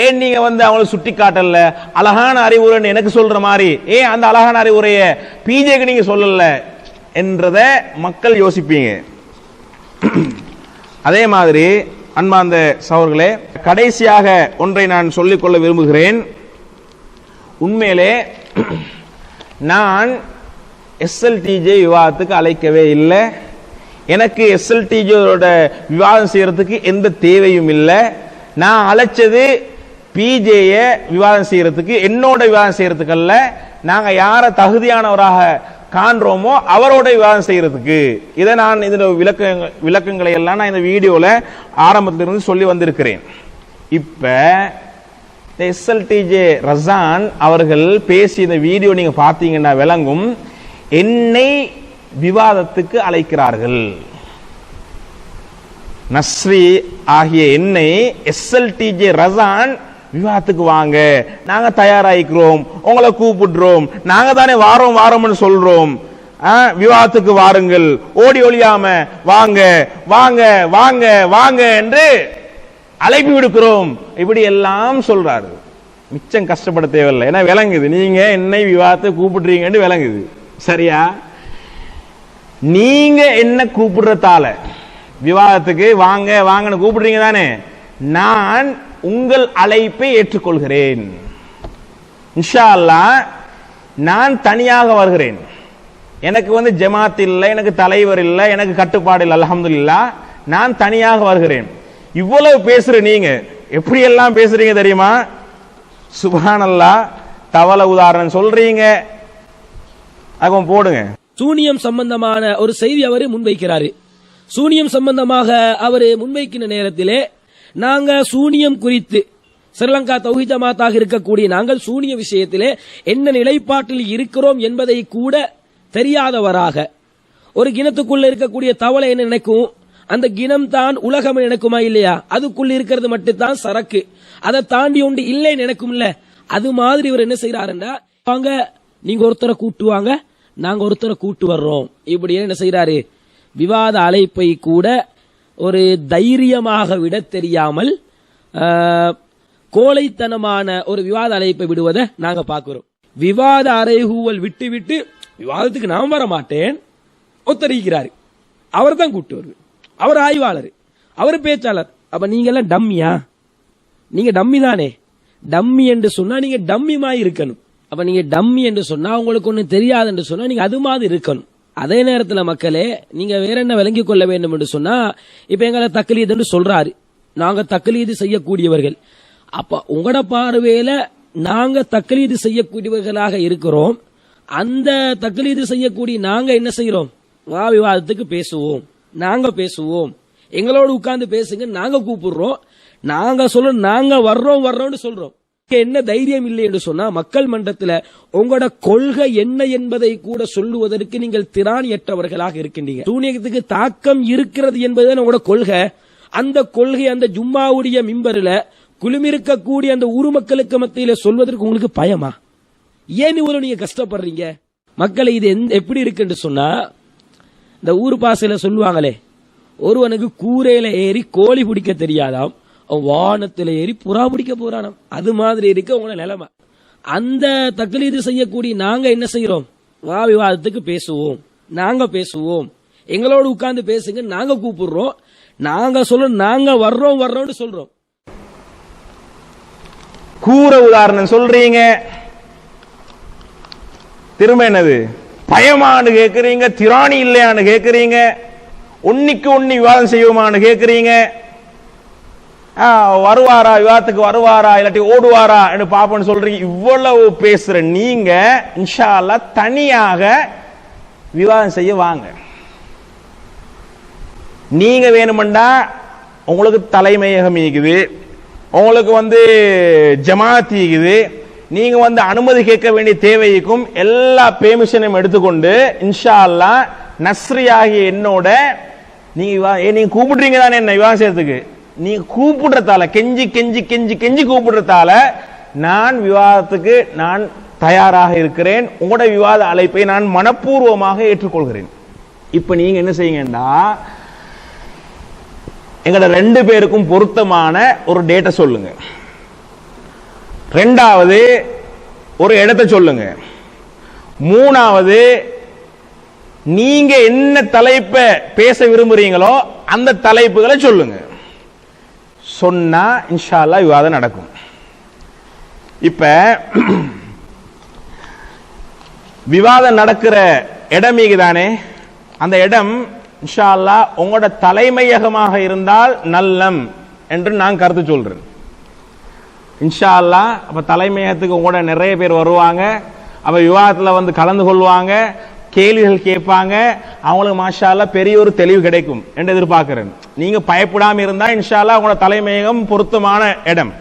Speaker 2: ஏன் நீங்க அவங்களை சுட்டி காட்டல, அழகான அறிவுரைன்னு எனக்கு சொல்ற மாதிரி ஏன் அந்த அழகான அறிவுரைய பிஜேக்கு நீங்க சொல்லல என்றத மக்கள் யோசிப்பீங்க. அதே மாதிரி அன்பார்ந்த சகோதரர்களே, கடைசியாக ஒன்றை நான் சொல்லிக்கொள்ள விரும்புகிறேன். உண்மையிலே நான் எஸ்எல்டிஜே விவாதத்துக்கு அழைக்கவே இல்லை. எனக்கு எஸ்எல்டிஜேயோட விவாதம் செய்யறதுக்கு எந்த தேவையும் இல்லை. நான் அழைச்சது பிஜேய விவாதம் செய்யறதுக்கு, என்னோட விவாதம் செய்யறதுக்கு அல்ல. நாங்க யார தகுதியானவராக காண்றோமோ அவரோட விவாதம் செய்யறதுக்கு. இதை நான் இந்த விளக்கங்களை எல்லாம் நான் இந்த வீடியோல ஆரம்பத்திலிருந்து சொல்லி வந்திருக்கிறேன். இப்ப எஸ்எல்டிஜே ரசான் அவர்கள் பேசிய இந்த வீடியோ நீங்க பாத்தீங்கன்னா விளங்கும், என்னை விவாதத்துக்கு அழைக்கிறார்கள். நஸ்ரி ஆகிய என்னை எஸ்எல்டிஜே ரசான் விவாதத்துக்கு வாங்க, நாங்க தயாராகிக்கிறோம், உங்களை கூப்பிடுறோம், நாங்க தானே வாரோம்னு சொல்றோம், விவாதத்துக்கு வாருங்கள், ஓடி ஒளியாம வாங்க வாங்க வாங்க வாங்க என்று அழைப்பு விடுக்கிறோம், இப்படி எல்லாம் சொல்றாரு. மிச்சம் கஷ்டப்பட தேவையில்லை, ஏன்னா விளங்குது நீங்க என்னை விவாதத்தை கூப்பிடுறீங்கன்னு விளங்குது. சரியா? நீங்க என்ன கூப்பிடுறதால விவாதத்துக்கு வாங்க வாங்கன்னு கூப்பிடுறீங்க தானே, நான் உங்கள் அழைப்பை ஏற்றுக்கொள்கிறேன். இன்ஷா அல்லாஹ் நான் தனியாக வருகிறேன். எனக்கு ஜமாத் இல்லை, எனக்கு தலைவர் இல்லை, எனக்கு கட்டுப்பாடு இல்லை. அல்ஹம்துலில்லாஹ் நான் தனியாக வருகிறேன். இவ்வளவு பேசுற நீங்க எப்படி எல்லாம் பேசுறீங்க தெரியுமா? சுப்ஹானல்லாஹ், தவளை உதாரணம் சொல்றீங்க, அகம் போடுங்க.
Speaker 3: சூனியம் சம்பந்தமான ஒரு செய்தி அவரு முன்வைக்கிறாரு. சூனியம் சம்பந்தமாக அவரு முன்வைக்கிற நேரத்திலே, நாங்க சூனியம் குறித்து ஸ்ரீலங்கா தௌஹீத் ஜமாத்தாக இருக்கக்கூடிய நாங்கள் சூனிய விஷயத்திலே என்ன நிலைப்பாட்டில் இருக்கிறோம் என்பதை கூட தெரியாதவராக, ஒரு கிணத்துக்குள்ள இருக்கக்கூடிய தவளை என்ன நினைக்கும், அந்த கிணம் தான் உலகம் நினைக்குமா இல்லையா, அதுக்குள்ள இருக்கிறது மட்டும்தான் சரக்கு, அதை தாண்டி ஒன்று இல்லை நினைக்கும் இல்ல, அது மாதிரி இவர் என்ன செய்யறாருன்னா, வாங்க நீங்க ஒருத்தரை கூட்டுவாங்க, நாங்க ஒருத்தரை கூட்டு வர்றோம், இப்படி என்ன செய்யறாரு, விவாத அழைப்பை கூட ஒரு தைரியமாக விட தெரியாமல் கோழைத்தனமான ஒரு விவாத அழைப்பை விடுவதை நாங்க பார்க்கிறோம். விவாத அறைகூவல் விட்டு விட்டு விவாதத்துக்கு நான் வர மாட்டேன் ஒத்தரிக்கிறாரு. அவர் தான் கூட்டு வருது, அவர் ஆய்வாளர், அவர் பேச்சாளர். அப்ப நீங்க எல்லாம் டம்மியா? நீங்க டம்மி தானே. டம்மி என்று சொன்னா நீங்க டம்மிமாய் இருக்கணும். அப்ப நீங்க டம்மி என்று சொன்னா, உங்களுக்கு ஒண்ணு தெரியாது என்று சொன்னா நீங்க அது மாதிரி இருக்கணும். அதே நேரத்தில் மக்களே, நீங்க வேற என்ன விளங்கிக் கொள்ள வேண்டும் என்று சொன்னா, இப்ப எங்களை தக்லீத் என்று சொல்றாரு, நாங்க தக்லீது செய்யக்கூடியவர்கள். அப்ப உங்களோட பார்வையில நாங்க தக்லீது செய்யக்கூடியவர்களாக இருக்கிறோம். அந்த தக்லீது செய்யக்கூடிய நாங்க என்ன செய்யறோம், வா விவாதத்துக்கு பேசுவோம், நாங்க பேசுவோம், எங்களோட உட்கார்ந்து பேசுங்க, நாங்க கூப்பிடுறோம், நாங்க சொல்றோம், நாங்க வர்றோம்னு சொல்றோம். என்ன தைரியம் இல்லை என்று சொன்னா, மக்கள் மன்றத்தில் உங்களோட கொள்கை என்ன என்பதை கூட சொல்லுவதற்கு நீங்கள் திராணியற்றவர்களாக இருக்கின்றீங்க. சூனியத்துக்கு தாக்கம் இருக்கிறது என்பது உங்களோட கொள்கை. அந்த கொள்கை அந்த ஜும்மாவுடைய மிம்பரில் குழுமிருக்கக்கூடிய அந்த ஊர் மக்களுக்கு மத்தியில சொல்வதற்கு உங்களுக்கு பயமா? ஏன் இவ்வளவு நீங்க கஷ்டப்படுறீங்க? மக்களை இது எப்படி இருக்குன்னு சொன்னா, இந்த ஊர் பாசையில சொல்லுவாங்களே, ஒருவனுக்கு கூரையில ஏறி கோழி பிடிக்க தெரியாதாம், வானத்தில் ஏறி புறா பிடிக்க போறானாம். அது மாதிரி இருக்க உங்களோட நிலைமை. அந்த தக்லீது செய்யக்கூடிய நாங்க என்ன செய்யறோம், வா விவாதத்துக்கு பேசுவோம், நாங்க பேசுவோம், எங்களோட உட்கார்ந்து பேசுங்க, நாங்க கூப்பிடுறோம், நாங்க சொல்றோம், நாங்க வர்றோம்னு சொல்றோம்.
Speaker 2: கூற உதாரணம் சொல்றீங்க, திரும்ப என்னது பயமானு கேட்கறீங்க, திராணி இல்லையான்னு கேட்கறீங்க, ஒன்னிக்கு ஒன்னி விவாதம் செய்வோமான்னு கேட்கறீங்க. வருவாரா விவாதத்துக்கு, வருவாரா இல்லாட்டி ஓடுவாரா என்று பாப்போன்னு சொல்றீங்க. இவ்வளவு பேசுற நீங்க இன்ஷா அல்லாஹ் தனியாக விவாதம் செய்ய வாங்க. நீங்க வேணுமெண்டா உங்களுக்கு தலைமையகம் இருக்குது, உங்களுக்கு ஜமாத் இருக்குது, நீங்க அனுமதி கேட்க வேண்டிய தேவைக்கும் எல்லா பெர்மிஷனையும் எடுத்துக்கொண்டு இன்ஷா அல்லாஹ் நஸ்ரி ஆகிய என்னோட நீங்க கூப்பிடுறீங்க தானே என்ன விவாதம் செய்யறதுக்கு, நீங்க கூப்பிடுறதால கெஞ்சி கெஞ்சி கெஞ்சி கெஞ்சி கூப்பிடுறதால நான் விவாதத்துக்கு நான் தயாராக இருக்கிறேன். உங்களோட விவாத அழைப்பை நான் மனப்பூர்வமாக ஏற்றுக்கொள்கிறேன். இப்ப நீங்க என்ன செய்யுங்கன்னா, எங்கட 2 பேருக்கும் பொருத்தமான ஒரு டேட்டா சொல்லுங்க. ரெண்டாவது ஒரு இடத்தை சொல்லுங்க. மூணாவது நீங்க என்ன தலைப்பை பேச விரும்புறீங்களோ அந்த தலைப்புகளை சொல்லுங்க. சொன்னா இன்ஷா அல்லாஹ் விவாதம் நடக்கும். இப்ப விவாதம் நடக்கிற இடம் தானே, அந்த இடம் இன்ஷா அல்லாஹ் உங்களோட தலைமையகமாக இருந்தால் நல்லம் என்று நான் கருத்து சொல்றேன். இன்ஷா அல்லாஹ் அப்ப தலைமையகத்துக்கு உங்களோட நிறைய பேர் வருவாங்க. அப்ப விவாதத்தில் வந்து கலந்து கொள்வாங்க, கேள்விகள் கேட்பாங்க. அவங்களுக்கு மாஷா அல்லாஹ் பெரிய ஒரு தெளிவு கிடைக்கும் என்று எதிர்பார்க்கிறேன். நீங்க பயப்படாம இருந்தா இன்ஷா அல்லாஹ் உங்களோட தலைமையகம் பொருத்தமான இடம்.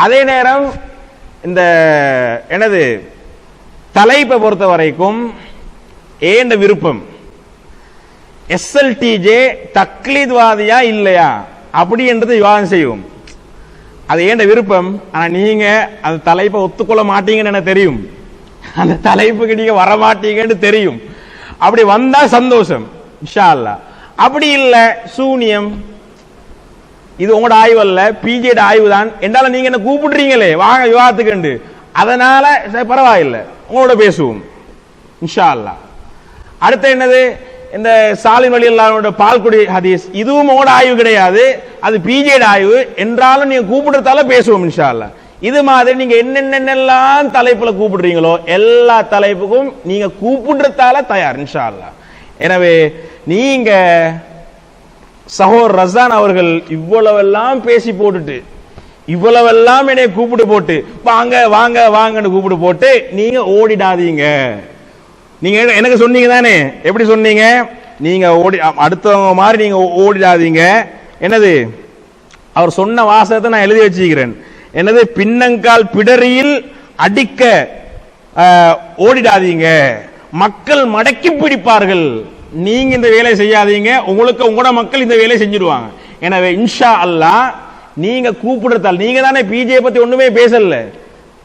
Speaker 2: அதே நேரம் இந்த எனது தலைப்பை பொறுத்த வரைக்கும் ஏண்ட விருப்பம் எஸ்எல்டிஜே தக்லீத்வாதியா இல்லையா அப்படி என்றது விவாதம் செய்வோம். அது ஏண்ட விருப்பம். ஆனா நீங்க அந்த தலைப்பை ஒத்துக்கொள்ள மாட்டீங்கன்னு எனக்கு தெரியும். அந்த தலைப்புக்கு நீங்க வரமாட்டீங்கன்னு தெரியும். அப்படி வந்தா சந்தோஷம் இன்ஷா அல்லாஹ். அப்படி இல்ல சூனியம், இது உங்களோட ஆய்வு அல்ல, பிஜேட ஆய்வு தான் என்றாலும் நீங்க என்ன கூப்பிடுறீங்களே வாங்க விவாதத்துக்கு, அதனால பரவாயில்லை உங்களோட பேசுவோம் இன்ஷா அல்லாஹ். அடுத்து என்னது, இந்த சாலின் வழி அல்லாஹ்வோட பால்குடி ஹதீஸ், இதுவும் உங்களோட ஆய்வு கிடையாது, அது பிஜேட ஆய்வு என்றாலும் நீங்க கூப்பிடுறதால பேசுவோம் இன்ஷா அல்லாஹ். இது மாதிரி நீங்க என்னென்னலாம் தலைப்புல கூப்பிடுறீங்களோ எல்லா தலைப்புக்கும் நீங்க கூப்பிடுறதால தயார் இன்ஷா அல்லாஹ். எனவே நீங்க சகோதரர் ரஸான் அவர்கள் இவ்வளவெல்லாம் பேசி போட்டுட்டு இவ்வளவெல்லாம் என்னை கூப்பிட்டு போட்டு வாங்க வாங்க வாங்கன்னு கூப்பிட்டு போட்டு நீங்க ஓடிடாதீங்க. நீங்க எனக்கு சொன்னீங்க தானே, எப்படி சொன்னீங்க, நீங்க ஓடி அடுத்தவங்க மாதிரி நீங்க ஓடிடாதீங்க. என்னது அவர் சொன்ன வாசகத்தை நான் எழுதி வச்சுக்கிறேன். என்னது, பின்னங்கால் பிடரியில் அடிக்க ஓடிடாதீங்க, மக்கள் மடக்கி பிடிப்பார்கள். நீங்க இந்த வேலை செய்யாதீங்க, உங்களுக்கு உங்களோட மக்கள் இந்த வேலையை செஞ்சிடுவாங்க. எனவே இன்ஷா அல்லாஹ் நீங்க கூப்பிடுறதால், நீங்க தானே பிஜே பத்தி ஒண்ணுமே பேசல,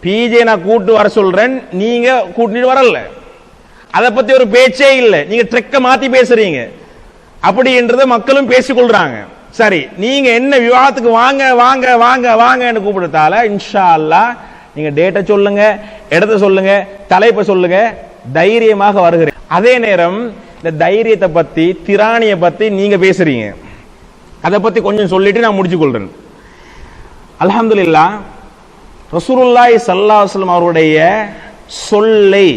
Speaker 2: பிஜே நான் கூட்டு வர சொல்றேன், நீங்க கூட்டிட்டு வரல, அதை பத்தி ஒரு பேச்சே இல்லை, நீங்க ட்ரெக்க மாத்தி பேசுறீங்க. அப்படி என்றதை மக்களும் பேசிக்கொள்றாங்க. சரி, நீங்க என்ன விவாதத்துக்கு வாங்க வாங்க வாங்க வாங்க கூப்பிடுறதால இன்ஷா அல்லாஹ் நீங்க டேட்டா சொல்லுங்க, இடத்தை சொல்லுங்க, தலைப்பை சொல்லுங்க, தைரியமாக வருகிறேன். அதே நேரம் இந்த தைரியத்தை பத்தி திராணியை பத்தி நீங்க பேசுறீங்க, அதை பத்தி கொஞ்சம் சொல்லிட்டு நான் முடிச்சு கொள்றேன். அல்ஹம்துலில்லாஹ் ரசூலுல்லாஹி ஸல்லல்லாஹு அலைஹி வஸல்லம் அவருடைய சொல்லை,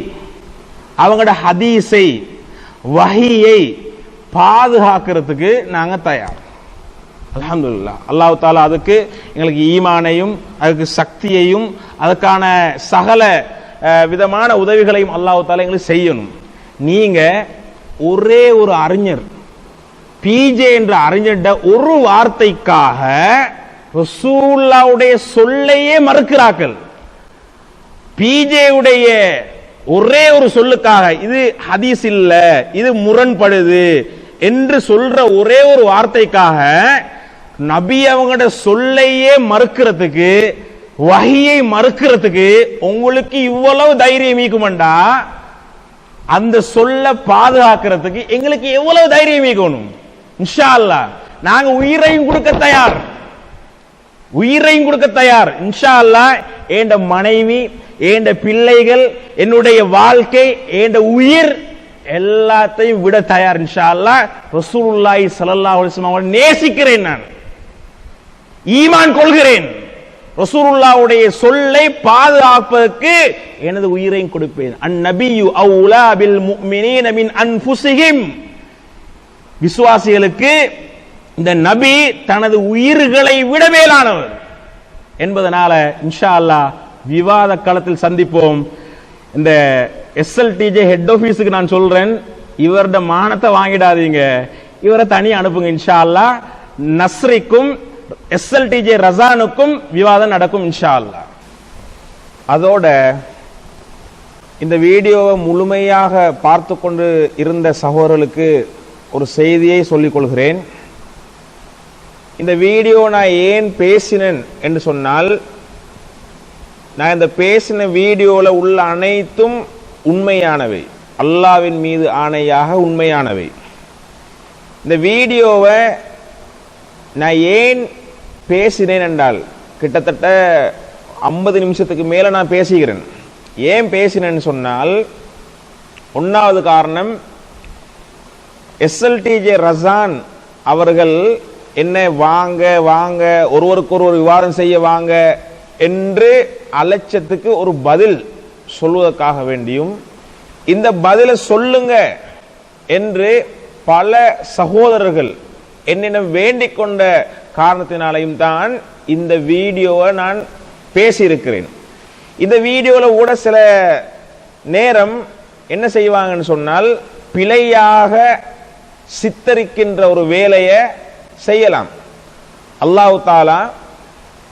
Speaker 2: அவங்களோட ஹதீஸை, வஹியை பாதுகாக்கிறதுக்கு நாங்க தயார். அல்ஹம்துலில்லாஹ் அல்லாஹ் தஆலா அதுக்கு எங்களுக்கு ஈமானையும் அதுக்கு சக்தியையும் அதுக்கான சகல விதமான உதவிகளையும் அல்லாஹ் தஆலா எங்களுக்கு செய்யணும். நீங்க ஒரே ஒரு அறிஞர் பிஜே என்ற அறிஞர்ட ஒரு வார்த்தைக்காக ரசூலுல்லாஹ்வுடைய சொல்லையே மறுக்கிறார்கள். பிஜே உடைய ஒரே ஒரு சொல்லுக்காக இது ஹதீஸ் இல்ல, இது முரண்படுது என்று சொல்ற ஒரே ஒரு வார்த்தைக்காக நபி அவங்களோட சொல்லையே மறுக்கிறதுக்கு, வஹியை மறுக்கிறதுக்கு உங்களுக்கு இவ்வளவு தைரியம் ஈக்குமெண்டா, அந்த சொல்ல பாதுகாக்கிறதுக்கு எங்களுக்கு எவ்வளவு தைரியம் ஈக்கணும். இன்ஷா அல்லாஹ் நாங்க உயிரையும் கொடுக்க தயார், உயிரையும் கொடுக்க தயார். இன்ஷா அல்லாஹ் ஏண்ட மனைவி, ஏண்ட பிள்ளைகள், என்னுடைய வாழ்க்கை, ஏண்ட உயிர் எல்லாத்தையும் விட தயார். இன்ஷா அல்லாஹ் ரசூலுல்லாஹி ஸல்லல்லாஹு அலைஹி வஸல்லம் அவரை நேசிக்கிறேன், நான் ஈமான் கொள்கிறேன், ரசூலுல்லாஹ்வுடைய சொல்லை பாதுகாப்பதற்கு எனது உயிரையும் கொடுப்பேன். அந்நபியு அவுலா பில் முஃமினீன மின் அன்ஃபுஸிஹிம், விசுவாசிகளுக்கு இந்த நபி தனது உயிர்களை விட மேலானவர் என்பதனால இன்ஷா அல்லாஹ் விவாத களத்தில் சந்திப்போம். இந்த எஸ்எல்டிஜே ஹெட் ஆபீஸுக்கு நான் சொல்றேன், இவருடைய மானத்தை வாங்கிடாதீங்க, இவரை தனி அனுப்புங்க. இன்ஷா அல்லாஹ் நஸ்ரிக்கும் எஸ்எல்டிஜே ரஸானுக்கும் விவாதம் நடக்கும் இன்ஷா அல்லாஹ். அதோட இந்த வீடியோவை முழுமையாக பார்த்து கொண்டு இருந்த சகோதரர்களுக்கு ஒரு செய்தியை சொல்லிக் கொள்கிறேன். இந்த வீடியோ நான் ஏன் பேசினேன் என்று சொன்னால், நான் இந்த பேசின வீடியோல உள்ள அனைத்தும் உண்மையானவை, அல்லாஹ்வின் மீது ஆணையாக உண்மையானவை. இந்த வீடியோவை நான் ஏன் பேசினேன் என்றால் கிட்டத்தட்ட 50 நிமிஷத்துக்கு மேல நான் பேசுகிறேன். ஏன் பேசினேன்னு சொன்னால், ஒன்னாவது காரணம், SLTJ ரசான் அவர்கள் என்ன வாங்க வாங்க ஒருவருக்கு ஒருவர் விவாதம் செய்ய வாங்க என்று அலட்சத்துக்கு ஒரு பதில் சொல்வதற்காக வேண்டியும், இந்த பதிலை சொல்லுங்க என்று பல சகோதரர்கள் என்னிடம் வேண்டிக் கொண்ட காரணத்தினாலையும் தான் இந்த வீடியோவை நான் பேசியிருக்கிறேன். இந்த வீடியோல கூட சில நேரம் என்ன செய்வாங்கன்னு சொன்னால், பிழையாக சித்தரிக்கின்ற ஒரு வேலையை செய்யலாம். அல்லாஹ் தஆலா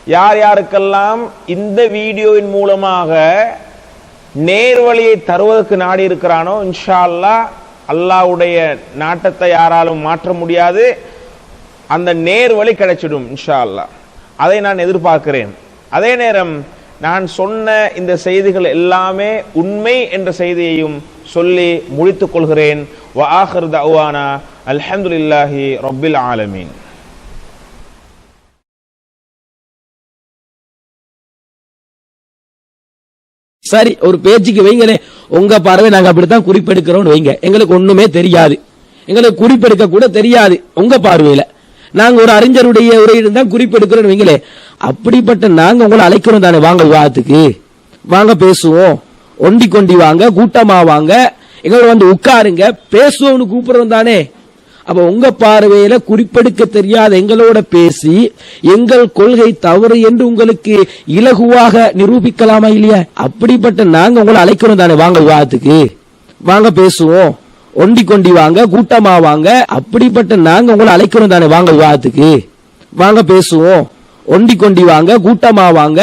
Speaker 2: யார் யாருக்கெல்லாம் இந்த வீடியோவின் மூலமாக நேர்வழியை தருவதற்கு நாடி இருக்கிறானோ, இன்ஷா அல்லாஹ் அல்லாஹ்வுடைய நாட்டத்தை யாராலும் மாற்ற முடியாது, அந்த நேர்வழி கிடைச்சிடும் இன்ஷா அல்லாஹ். அதை நான் எதிர்பார்க்கிறேன். அதே நேரம் நான் சொன்ன இந்த செய்திகள் எல்லாமே உண்மை என்ற செய்தியையும் சொல்லி முடித்துக் கொள்கிறேன். வ ஆகிர் தஅவானா அல்ஹம்துலில்லாஹி ரப்பில் ஆலமீன்.
Speaker 3: சரி, ஒரு பேச்சுக்கு வைங்களே, உங்க பார்வை நாங்க அப்படித்தான் குறிப்பெடுக்கிறோம் வைங்க, எங்களுக்கு ஒண்ணுமே தெரியாது, எங்களுக்கு குறிப்பெடுக்க கூட தெரியாது. உங்க பார்வையில நாங்க ஒரு அறிஞருடைய உரையிடம் தான் குறிப்பெடுக்கிறோம் வைங்களே, அப்படிப்பட்ட நாங்க உங்களை அழைக்கிறோம் தானே, வாங்க விவாதத்துக்கு வாங்க பேசுவோம், ஒண்டி கொண்டி வாங்க, கூட்டமா வாங்க, எங்களோட வந்து உட்காருங்க பேசுவோம்னு கூப்பிடுறோம் தானே. அப்ப உங்க பார்வையில குறிப்பெடுக்க தெரியாத எங்களோட பேசி எங்கள் கொள்கை தவறு என்று உங்களுக்கு இலகுவாக நிரூபிக்கலாமா இல்லையா? அப்படிப்பட்ட நாங்க உங்களை அழைக்கிறோம் தானே, வாங்க விவாதத்துக்கு வாங்க பேசுவோம், ஒண்டி கொண்டி வாங்க, கூட்டமா வாங்க, அப்படிப்பட்ட நாங்க உங்களை அழைக்கிறோம் தானே, வாங்க விவாதத்துக்கு வாங்க பேசுவோம், ஒண்டி கொண்டி வாங்க, கூட்டமா வாங்க.